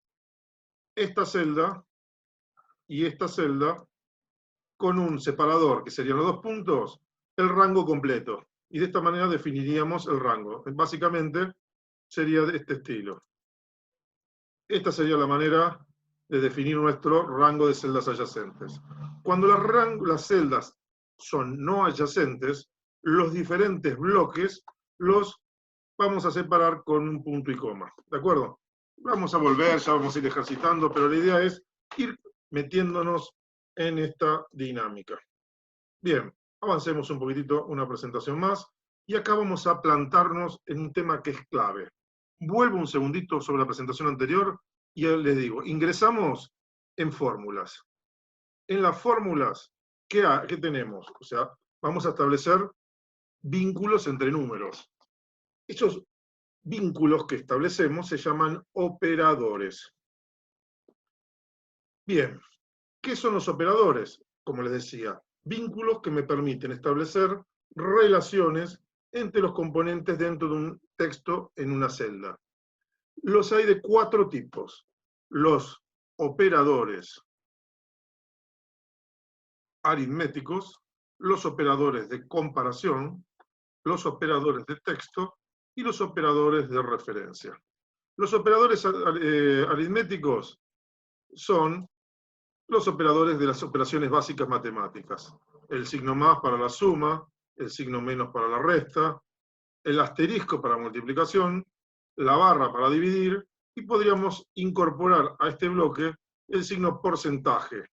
esta celda y esta celda con un separador, que serían los dos puntos, el rango completo. Y de esta manera definiríamos el rango. Básicamente sería de este estilo. Esta sería la manera de definir nuestro rango de celdas adyacentes. Cuando las celdas son no adyacentes, los diferentes bloques los vamos a separar con un punto y coma. ¿De acuerdo? Vamos a volver, ya vamos a ir ejercitando, pero la idea es ir metiéndonos en esta dinámica. Bien, avancemos un poquitito, una presentación más, y acá vamos a plantarnos en un tema que es clave. Vuelvo un segundito sobre la presentación anterior y les digo, ingresamos en fórmulas. En las fórmulas, ¿qué tenemos? O sea, vamos a establecer vínculos entre números. Esos vínculos que establecemos se llaman operadores. Bien, ¿qué son los operadores? Como les decía, vínculos que me permiten establecer relaciones entre los componentes dentro de un texto en una celda. Los hay de 4 tipos. Los operadores aritméticos, los operadores de comparación, los operadores de texto y los operadores de referencia. Los operadores aritméticos son los operadores de las operaciones básicas matemáticas. El signo más para la suma, el signo menos para la resta, el asterisco para la multiplicación, la barra para dividir, y podríamos incorporar a este bloque el signo porcentaje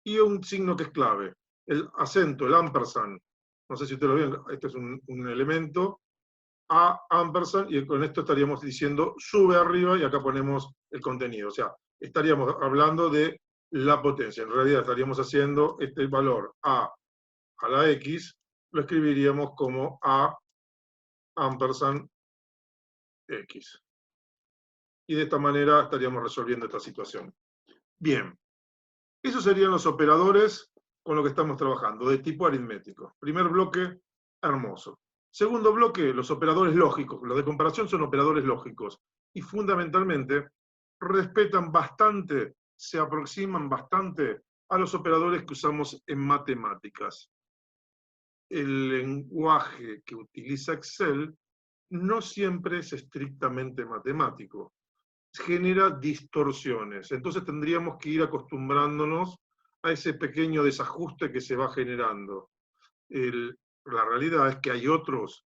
y un signo que es clave, el acento, el ampersand. No sé si ustedes lo ven, este es un elemento, A ampersand, y con esto estaríamos diciendo sube arriba y acá ponemos el contenido. O sea, estaríamos hablando de la potencia. En realidad estaríamos haciendo este valor A a la X, lo escribiríamos como A ampersand X. Y de esta manera estaríamos resolviendo esta situación. Bien, esos serían los operadores con los que estamos trabajando, de tipo aritmético. Primer bloque, hermoso. Segundo bloque, los operadores lógicos. Los de comparación son operadores lógicos. Y fundamentalmente, respetan bastante, se aproximan bastante a los operadores que usamos en matemáticas. El lenguaje que utiliza Excel no siempre es estrictamente matemático. Genera distorsiones. Entonces tendríamos que ir acostumbrándonos a ese pequeño desajuste que se va generando. La realidad es que hay otras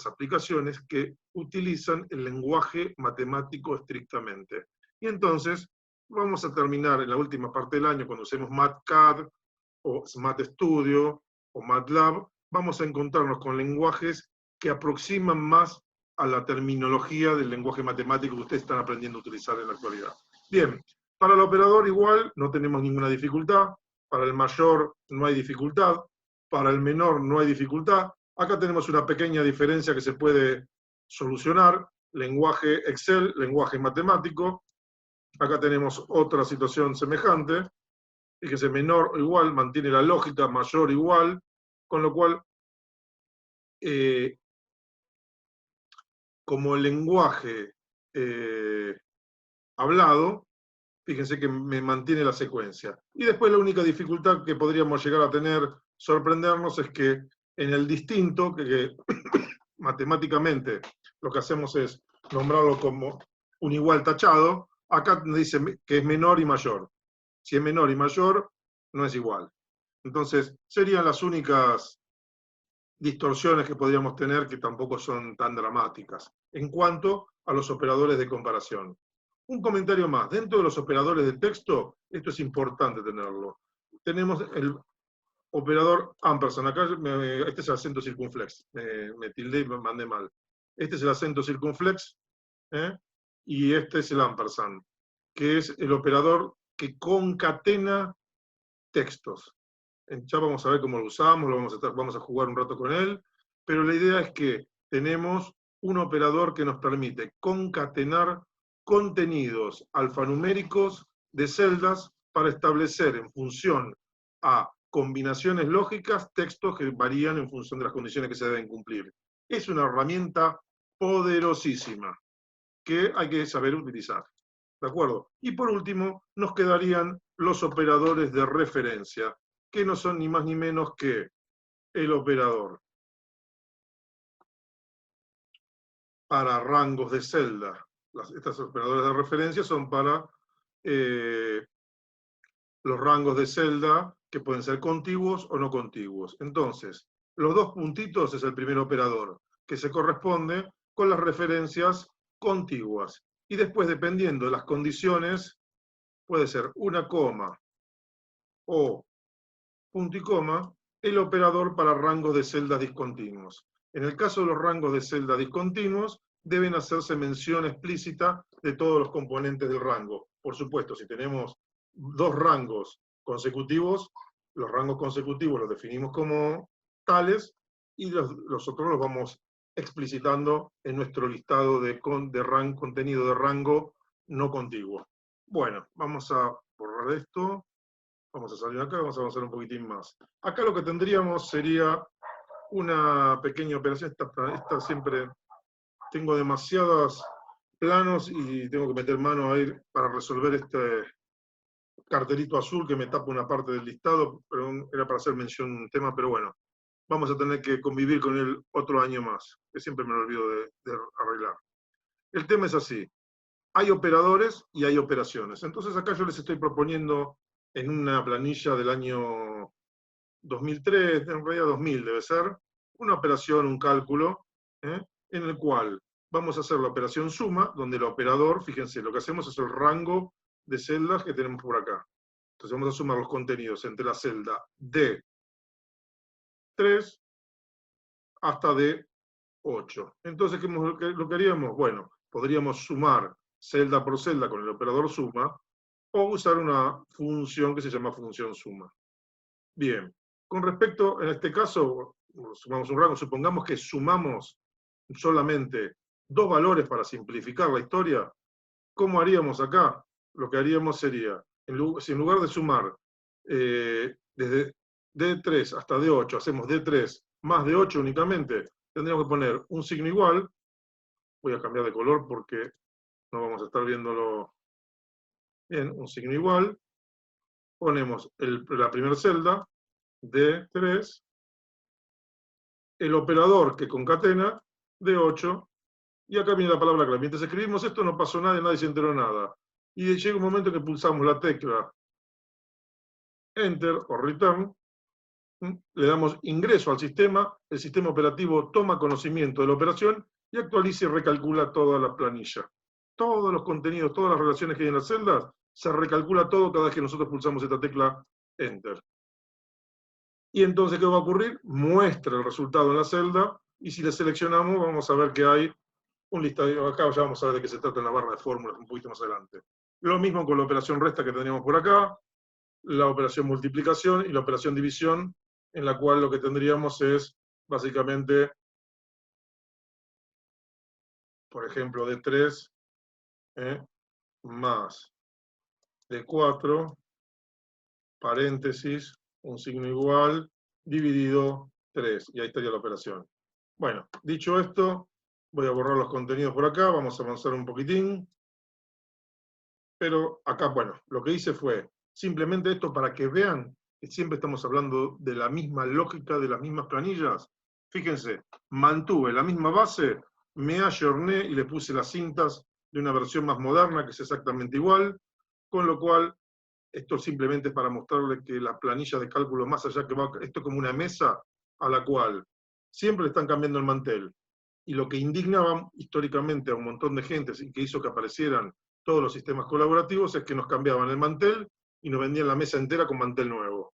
aplicaciones que utilizan el lenguaje matemático estrictamente. Y entonces vamos a terminar en la última parte del año, cuando usemos MATCAD o MATStudio o MATLAB, vamos a encontrarnos con lenguajes que aproximan más a la terminología del lenguaje matemático que ustedes están aprendiendo a utilizar en la actualidad. Bien, para el operador igual no tenemos ninguna dificultad, para el mayor no hay dificultad, para el menor no hay dificultad. Acá tenemos una pequeña diferencia que se puede solucionar, lenguaje Excel, lenguaje matemático. Acá tenemos otra situación semejante. Fíjese, menor igual, mantiene la lógica, mayor igual, con lo cual, como el lenguaje hablado, fíjense que me mantiene la secuencia. Y después la única dificultad que podríamos llegar a tener, sorprendernos, es que en el distinto, que matemáticamente lo que hacemos es nombrarlo como un igual tachado, acá dice que es menor y mayor. Si es menor y mayor, no es igual. Entonces, serían las únicas distorsiones que podríamos tener, que tampoco son tan dramáticas, en cuanto a los operadores de comparación. Un comentario más, dentro de los operadores de texto, esto es importante tenerlo. Tenemos el operador ampersand, acá este es el acento circunflex, me tildé y me mandé mal. Este es el acento circunflex, y este es el ampersand, que es el operador que concatena textos. Ya vamos a ver cómo lo usamos, vamos a jugar un rato con él, pero la idea es que tenemos un operador que nos permite concatenar contenidos alfanuméricos de celdas para establecer en función a combinaciones lógicas textos que varían en función de las condiciones que se deben cumplir. Es una herramienta poderosísima que hay que saber utilizar. ¿De acuerdo? Y por último, nos quedarían los operadores de referencia, que no son ni más ni menos que el operador para rangos de celda. Estas operadores de referencia son para los rangos de celda que pueden ser contiguos o no contiguos. Entonces, los dos puntitos es el primer operador, que se corresponde con las referencias contiguas. Y después, dependiendo de las condiciones, puede ser una coma o punto y coma, el operador para rangos de celdas discontinuos. En el caso de los rangos de celdas discontinuos, deben hacerse mención explícita de todos los componentes del rango. Por supuesto, si tenemos dos rangos consecutivos, los rangos consecutivos los definimos como tales, y los otros los vamos explicitando en nuestro listado de contenido de rango no contiguo. Bueno, vamos a borrar esto, vamos a salir acá, vamos a avanzar un poquitín más. Acá lo que tendríamos sería una pequeña operación, esta siempre tengo demasiados planos y tengo que meter mano a ir para resolver este cartelito azul que me tapa una parte del listado, pero era para hacer mención a un tema, pero bueno, vamos a tener que convivir con él otro año más, que siempre me lo olvido de arreglar. El tema es así, hay operadores y hay operaciones. Entonces acá yo les estoy proponiendo en una planilla del año 2003, en realidad 2000 debe ser, una operación, un cálculo, en el cual vamos a hacer la operación suma, donde el operador, fíjense, lo que hacemos es el rango de celdas que tenemos por acá. Entonces vamos a sumar los contenidos entre la celda D3 hasta D8. Entonces, ¿qué lo que haríamos? Bueno, podríamos sumar celda por celda con el operador suma, o usar una función que se llama función suma. Bien, con respecto, en este caso, sumamos un rango, supongamos que sumamos solamente dos valores para simplificar la historia, ¿cómo haríamos acá? Lo que haríamos sería, si en lugar de sumar desde D3 hasta D8, hacemos D3 más D8 únicamente, tendríamos que poner un signo igual. Voy a cambiar de color porque no vamos a estar viéndolo bien. Un signo igual. Ponemos la primera celda, D3, el operador que concatena, D8, y acá viene la palabra clave. Mientras escribimos esto no pasó nada y nadie se enteró nada. Y llega un momento que pulsamos la tecla Enter o Return, le damos ingreso al sistema, el sistema operativo toma conocimiento de la operación y actualiza y recalcula toda la planilla. Todos los contenidos, todas las relaciones que hay en las celdas, se recalcula todo cada vez que nosotros pulsamos esta tecla Enter. Y entonces, ¿qué va a ocurrir? Muestra el resultado en la celda, y si la seleccionamos, vamos a ver que hay un listado. Acá ya vamos a ver de qué se trata en la barra de fórmulas un poquito más adelante. Lo mismo con la operación resta que teníamos por acá, la operación multiplicación y la operación división, en la cual lo que tendríamos es, básicamente, por ejemplo, D3 más D4, paréntesis, un signo igual, dividido 3, y ahí estaría la operación. Bueno, dicho esto, voy a borrar los contenidos por acá, vamos a avanzar un poquitín. Pero acá, bueno, lo que hice fue simplemente esto para que vean que siempre estamos hablando de la misma lógica, de las mismas planillas. Fíjense, mantuve la misma base, me ayorné y le puse las cintas de una versión más moderna que es exactamente igual, con lo cual esto simplemente es para mostrarle que la planilla de cálculo, más allá que va, esto es como una mesa a la cual siempre le están cambiando el mantel. Y lo que indignaba históricamente a un montón de gente y que hizo que aparecieran todos los sistemas colaborativos es que nos cambiaban el mantel y nos vendían la mesa entera con mantel nuevo.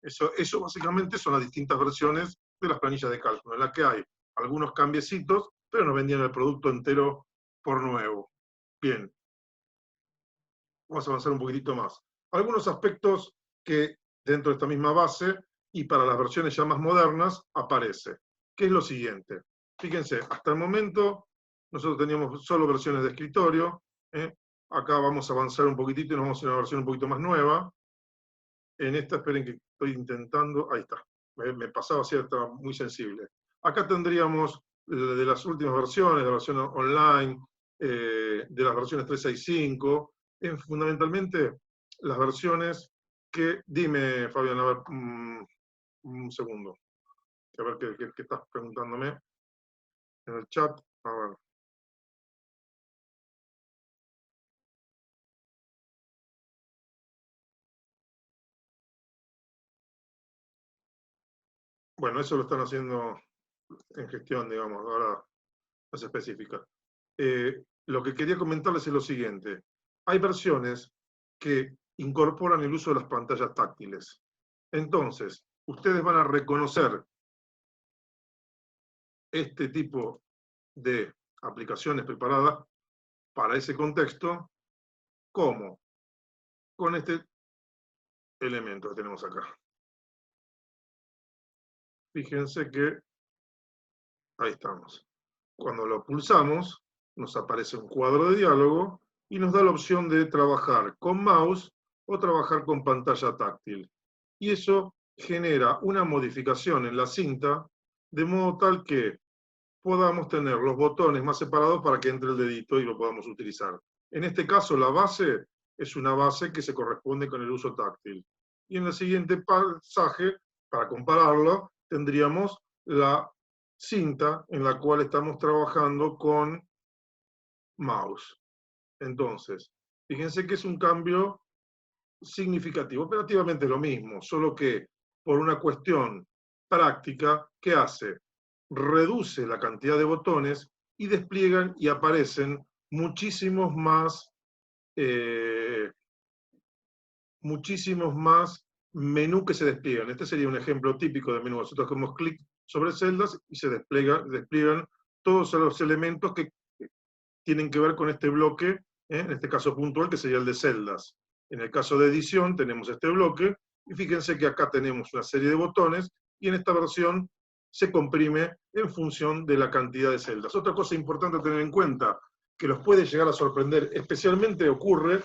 Eso básicamente son las distintas versiones de las planillas de cálculo, en las que hay algunos cambiecitos, pero nos vendían el producto entero por nuevo. Bien, vamos a avanzar un poquitito más. Algunos aspectos que dentro de esta misma base y para las versiones ya más modernas aparece, que es lo siguiente. Fíjense, hasta el momento nosotros teníamos solo versiones de escritorio. Acá vamos a avanzar un poquitito y nos vamos a una versión un poquito más nueva. En esta, esperen que estoy intentando, ahí está, me pasaba así, estaba muy sensible. Acá tendríamos de las últimas versiones, la versión online, de las versiones 365, fundamentalmente las versiones que, dime Fabián, a ver, un segundo, a ver qué estás preguntándome en el chat, a ver. Bueno, eso lo están haciendo en gestión, digamos, ahora no se especifica. Lo que quería comentarles es lo siguiente. Hay versiones que incorporan el uso de las pantallas táctiles. Entonces, ustedes van a reconocer este tipo de aplicaciones preparadas para ese contexto, como con este elemento que tenemos acá. Fíjense que ahí estamos. Cuando lo pulsamos, nos aparece un cuadro de diálogo y nos da la opción de trabajar con mouse o trabajar con pantalla táctil. Y eso genera una modificación en la cinta de modo tal que podamos tener los botones más separados para que entre el dedito y lo podamos utilizar. En este caso, la base es una base que se corresponde con el uso táctil. Y en el siguiente pasaje, para compararlo, tendríamos la cinta en la cual estamos trabajando con mouse. Entonces, fíjense que es un cambio significativo, operativamente lo mismo, solo que por una cuestión práctica, ¿qué hace? Reduce la cantidad de botones y despliegan y aparecen muchísimos más menú que se despliegan. Este sería un ejemplo típico de menú. Nosotros hacemos clic sobre celdas y se despliegan todos los elementos que tienen que ver con este bloque, en este caso puntual, que sería el de celdas. En el caso de edición tenemos este bloque, y fíjense que acá tenemos una serie de botones, y en esta versión se comprime en función de la cantidad de celdas. Otra cosa importante a tener en cuenta, que los puede llegar a sorprender, especialmente ocurre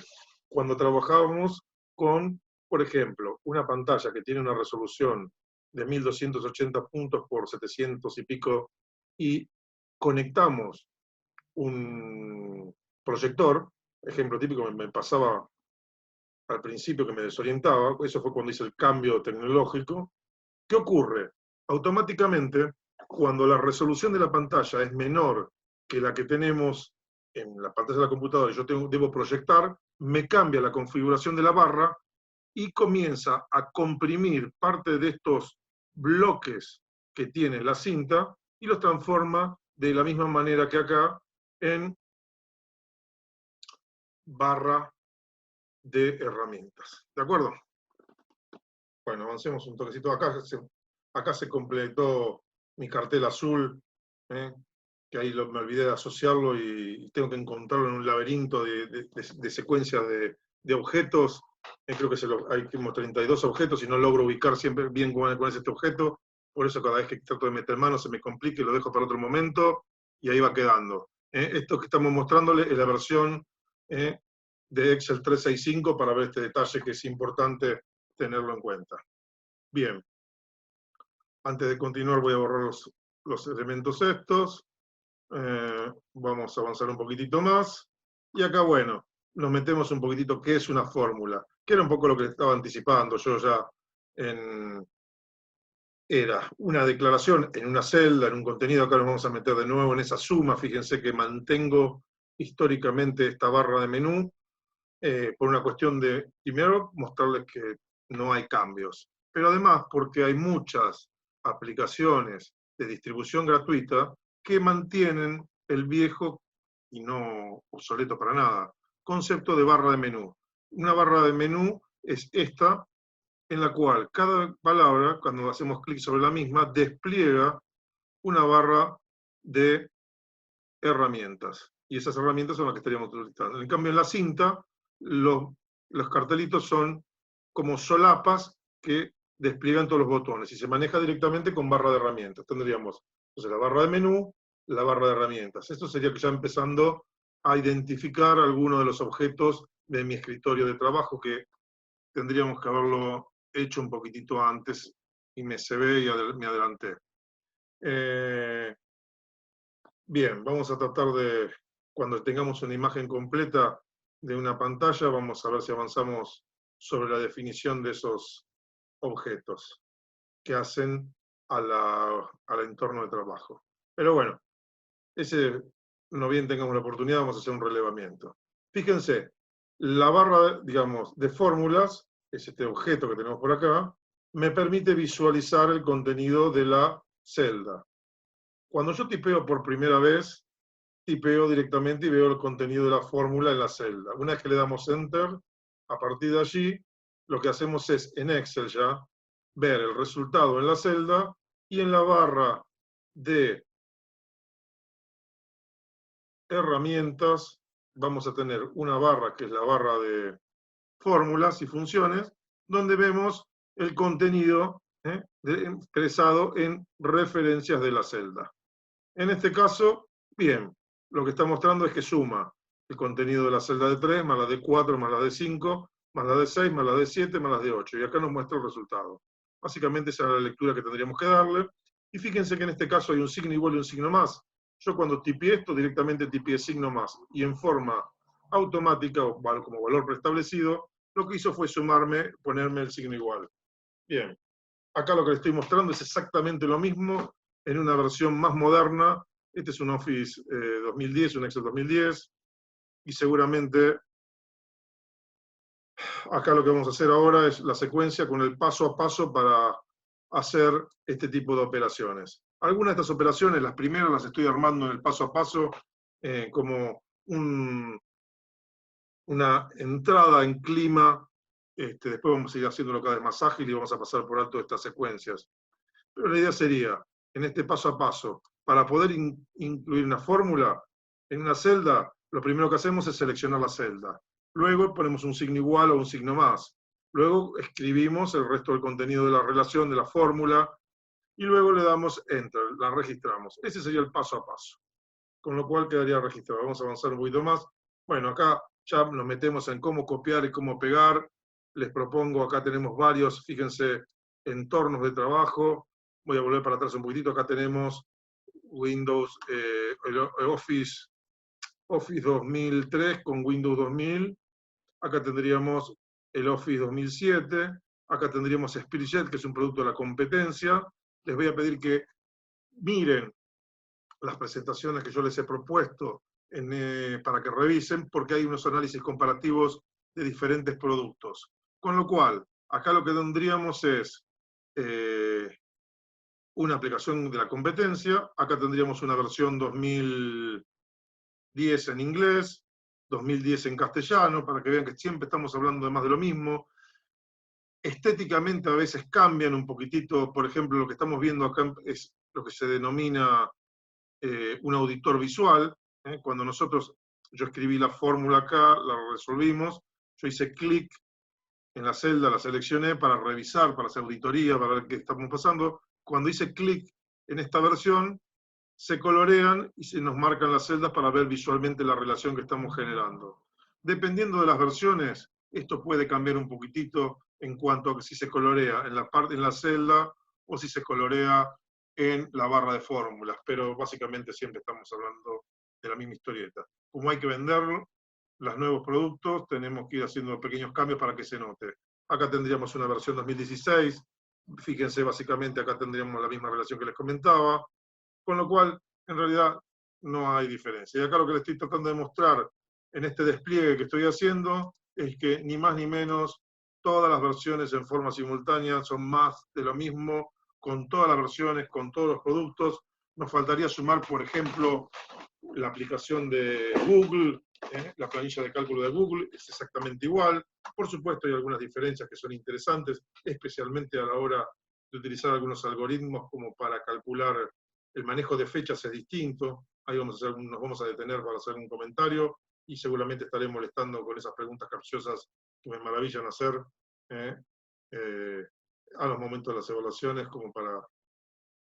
cuando trabajamos con, por ejemplo, una pantalla que tiene una resolución de 1280 puntos por 700 y pico, y conectamos un proyector, ejemplo típico, me pasaba al principio que me desorientaba, eso fue cuando hice el cambio tecnológico. ¿Qué ocurre? Automáticamente, cuando la resolución de la pantalla es menor que la que tenemos en la pantalla de la computadora y yo debo proyectar, me cambia la configuración de la barra y comienza a comprimir parte de estos bloques que tiene la cinta y los transforma de la misma manera que acá en barra de herramientas. ¿De acuerdo? Bueno, avancemos un toquecito. Acá se completó mi cartel azul, que ahí me olvidé de asociarlo y tengo que encontrarlo en un laberinto de secuencias de objetos. Creo que hay como 32 objetos y no logro ubicar siempre bien cuál es este objeto. Por eso cada vez que trato de meter mano se me complica y lo dejo para otro momento y ahí va quedando. Esto que estamos mostrándole es la versión de Excel 365 para ver este detalle que es importante tenerlo en cuenta. Bien, antes de continuar voy a borrar los elementos estos. Vamos a avanzar un poquitito más. Y acá, bueno, nos metemos un poquitito qué es una fórmula, que era un poco lo que estaba anticipando yo ya. Era una declaración en una celda, en un contenido. Acá nos vamos a meter de nuevo en esa suma. Fíjense que mantengo históricamente esta barra de menú, por una cuestión de, primero, mostrarles que no hay cambios, pero además porque hay muchas aplicaciones de distribución gratuita que mantienen el viejo, y no obsoleto para nada, concepto de barra de menú. Una barra de menú es esta, en la cual cada palabra, cuando hacemos clic sobre la misma, despliega una barra de herramientas. Y esas herramientas son las que estaríamos utilizando. En cambio, en la cinta, los cartelitos son como solapas que despliegan todos los botones y se maneja directamente con barra de herramientas. Tendríamos entonces la barra de menú, la barra de herramientas. Esto sería que ya empezando a identificar algunos de los objetos de mi escritorio de trabajo, que tendríamos que haberlo hecho un poquitito antes y me cebé y me adelanté. Bien, vamos a tratar de, cuando tengamos una imagen completa de una pantalla, vamos a ver si avanzamos sobre la definición de esos objetos que hacen al entorno de trabajo. Pero bueno, no bien tengamos la oportunidad, vamos a hacer un relevamiento. Fíjense, la barra, digamos, de fórmulas, es este objeto que tenemos por acá, me permite visualizar el contenido de la celda. Cuando yo tipeo por primera vez, tipeo directamente y veo el contenido de la fórmula en la celda. Una vez que le damos Enter, a partir de allí, lo que hacemos es, en Excel ya, ver el resultado en la celda y en la barra de herramientas vamos a tener una barra que es la barra de fórmulas y funciones, donde vemos el contenido expresado en referencias de la celda. En este caso, Bien, lo que está mostrando es que suma el contenido de la celda de 3, más la de 4, más la de 5, más la de 6, más la de 7, más la de 8. Y acá nos muestra el resultado. Básicamente esa es la lectura que tendríamos que darle. Y fíjense que en este caso hay un signo igual y un signo más. Yo cuando tipié esto, directamente tipié signo más. Y en forma automática, o como valor preestablecido, lo que hizo fue sumarme, ponerme el signo igual. Bien, acá lo que les estoy mostrando es exactamente lo mismo en una versión más moderna. Este es un Office 2010, un Excel 2010, y seguramente acá lo que vamos a hacer ahora es la secuencia con el paso a paso para hacer este tipo de operaciones. Algunas de estas operaciones, las primeras las estoy armando en el paso a paso como una entrada en clima. Después vamos a ir haciéndolo cada vez más ágil y vamos a pasar por alto estas secuencias. Pero la idea sería, en este paso a paso, para poder incluir una fórmula en una celda, lo primero que hacemos es seleccionar la celda. Luego ponemos un signo igual o un signo más. Luego escribimos el resto del contenido de la relación, de la fórmula, y luego le damos Enter, la registramos. Ese sería el paso a paso. Con lo cual quedaría registrado. Vamos a avanzar un poquito más. Bueno, acá ya nos metemos en cómo copiar y cómo pegar. Les propongo, acá tenemos varios, fíjense, entornos de trabajo. Voy a volver para atrás un poquitito. Acá tenemos Windows, el Office 2003 con Windows 2000. Acá tendríamos el Office 2007. Acá tendríamos SpiritJet, que es un producto de la competencia. Les voy a pedir que miren las presentaciones que yo les he propuesto para que revisen, porque hay unos análisis comparativos de diferentes productos. Con lo cual, acá lo que tendríamos es una aplicación de la competencia. Acá tendríamos una versión 2010 en inglés, 2010 en castellano, para que vean que siempre estamos hablando de más de lo mismo. Estéticamente a veces cambian un poquitito. Por ejemplo, lo que estamos viendo acá es lo que se denomina un auditor visual. Cuando yo escribí la fórmula acá, la resolvimos, yo hice clic en la celda, la seleccioné para revisar, para hacer auditoría, para ver qué estamos pasando. Cuando hice clic en esta versión, se colorean y se nos marcan las celdas para ver visualmente la relación que estamos generando. Dependiendo de las versiones, esto puede cambiar un poquitito en cuanto a si se colorea en la celda o si se colorea en la barra de fórmulas, pero básicamente siempre estamos hablando de la misma historieta. Como hay que venderlo, los nuevos productos, tenemos que ir haciendo pequeños cambios para que se note. Acá tendríamos una versión 2016, fíjense, básicamente acá tendríamos la misma relación que les comentaba, con lo cual, en realidad, no hay diferencia. Y acá lo que les estoy tratando de mostrar en este despliegue que estoy haciendo es que ni más ni menos todas las versiones en forma simultánea son más de lo mismo, con todas las versiones, con todos los productos. Nos faltaría sumar, por ejemplo, la aplicación de Google, la planilla de cálculo de Google es exactamente igual. Por supuesto hay algunas diferencias que son interesantes, especialmente a la hora de utilizar algunos algoritmos como para calcular el manejo de fechas es distinto. Ahí nos vamos a detener para hacer un comentario y seguramente estaré molestando con esas preguntas capciosas que me maravillan hacer a los momentos de las evaluaciones, como para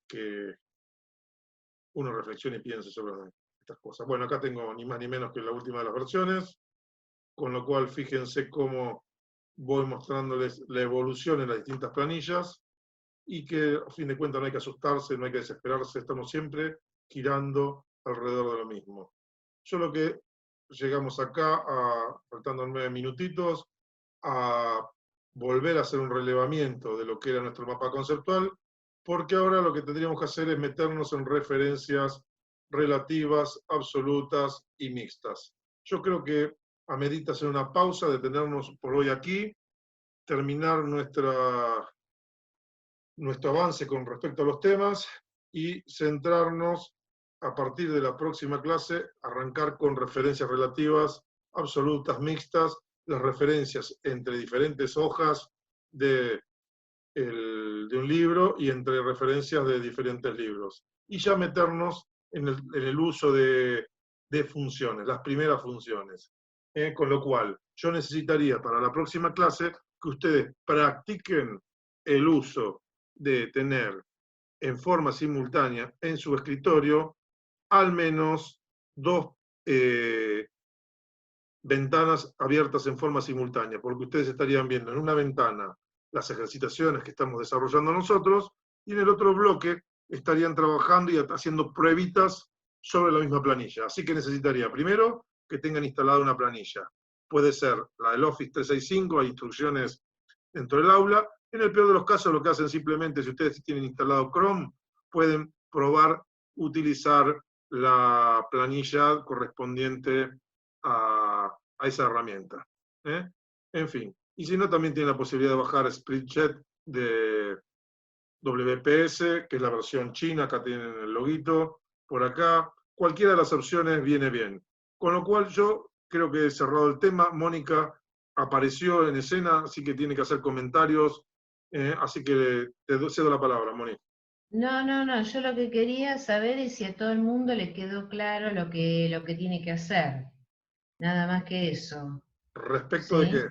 que uno reflexione y piense sobre estas cosas. Bueno, acá tengo ni más ni menos que la última de las versiones, con lo cual fíjense cómo voy mostrándoles la evolución en las distintas planillas y que a fin de cuentas no hay que asustarse, no hay que desesperarse, estamos siempre girando alrededor de lo mismo. Yo lo que llegamos acá, faltando 9 minutitos, a volver a hacer un relevamiento de lo que era nuestro mapa conceptual, porque ahora lo que tendríamos que hacer es meternos en referencias relativas, absolutas y mixtas. Yo creo que amerita hacer una pausa, detenernos por hoy aquí, terminar nuestro avance con respecto a los temas y centrarnos a partir de la próxima clase, arrancar con referencias relativas, absolutas, mixtas, las referencias entre diferentes hojas de un libro y entre referencias de diferentes libros. Y ya meternos en el uso de funciones, las primeras funciones. Con lo cual, yo necesitaría para la próxima clase que ustedes practiquen el uso de tener en forma simultánea en su escritorio al menos 2 ventanas abiertas en forma simultánea, porque ustedes estarían viendo en una ventana las ejercitaciones que estamos desarrollando nosotros, y en el otro bloque estarían trabajando y haciendo pruebitas sobre la misma planilla. Así que necesitaría primero que tengan instalada una planilla. Puede ser la del Office 365, hay instrucciones dentro del aula. En el peor de los casos, lo que hacen simplemente, si ustedes tienen instalado Chrome, pueden probar utilizar la planilla correspondiente a esa herramienta. En fin, y si no, también tienen la posibilidad de bajar Spreadsheet de WPS, que es la versión china, acá tienen el loguito, por acá, cualquiera de las opciones viene bien. Con lo cual yo creo que he cerrado el tema. Mónica apareció en escena, así que tiene que hacer comentarios, así que te cedo la palabra, Mónica. No, no, no, yo lo que quería saber es si a todo el mundo le quedó claro lo que tiene que hacer. Nada más que eso. ¿Respecto de qué?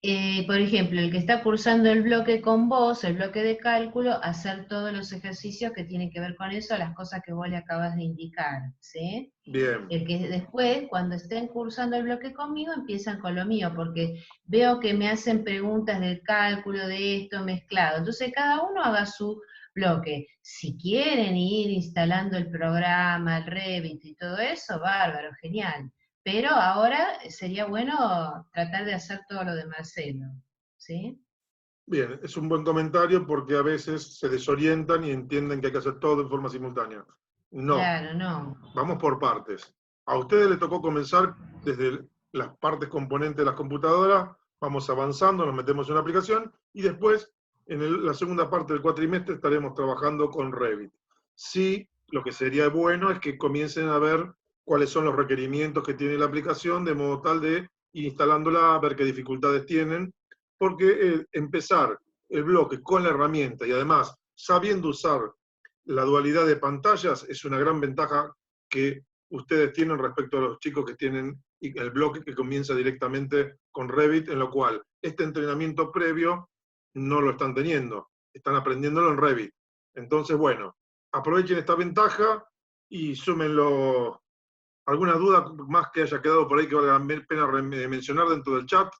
¿Sí? Por ejemplo, el que está cursando el bloque con vos, el bloque de cálculo, hacer todos los ejercicios que tienen que ver con eso, las cosas que vos le acabas de indicar, ¿sí? Bien. El que después, cuando estén cursando el bloque conmigo, empiezan con lo mío, porque veo que me hacen preguntas del cálculo, de esto mezclado. Entonces, cada uno haga su bloque. Si quieren ir instalando el programa, el Revit y todo eso, bárbaro, genial. Pero ahora sería bueno tratar de hacer todo lo de Marcelo, ¿sí? Bien, es un buen comentario porque a veces se desorientan y entienden que hay que hacer todo en forma simultánea. No, Claro, no. vamos por partes. A ustedes les tocó comenzar desde las partes componentes de las computadoras, vamos avanzando, nos metemos en una aplicación y después, en la segunda parte del cuatrimestre, estaremos trabajando con Revit. Sí, lo que sería bueno es que comiencen a ver cuáles son los requerimientos que tiene la aplicación, de modo tal de ir instalándola, ver qué dificultades tienen, porque empezar el bloque con la herramienta y además sabiendo usar la dualidad de pantallas es una gran ventaja que ustedes tienen respecto a los chicos que tienen el bloque que comienza directamente con Revit, en lo cual este entrenamiento previo no lo están teniendo, están aprendiéndolo en Revit. Entonces, bueno, aprovechen esta ventaja y súmenlo. ¿Alguna duda más que haya quedado por ahí que valga la pena mencionar dentro del chat?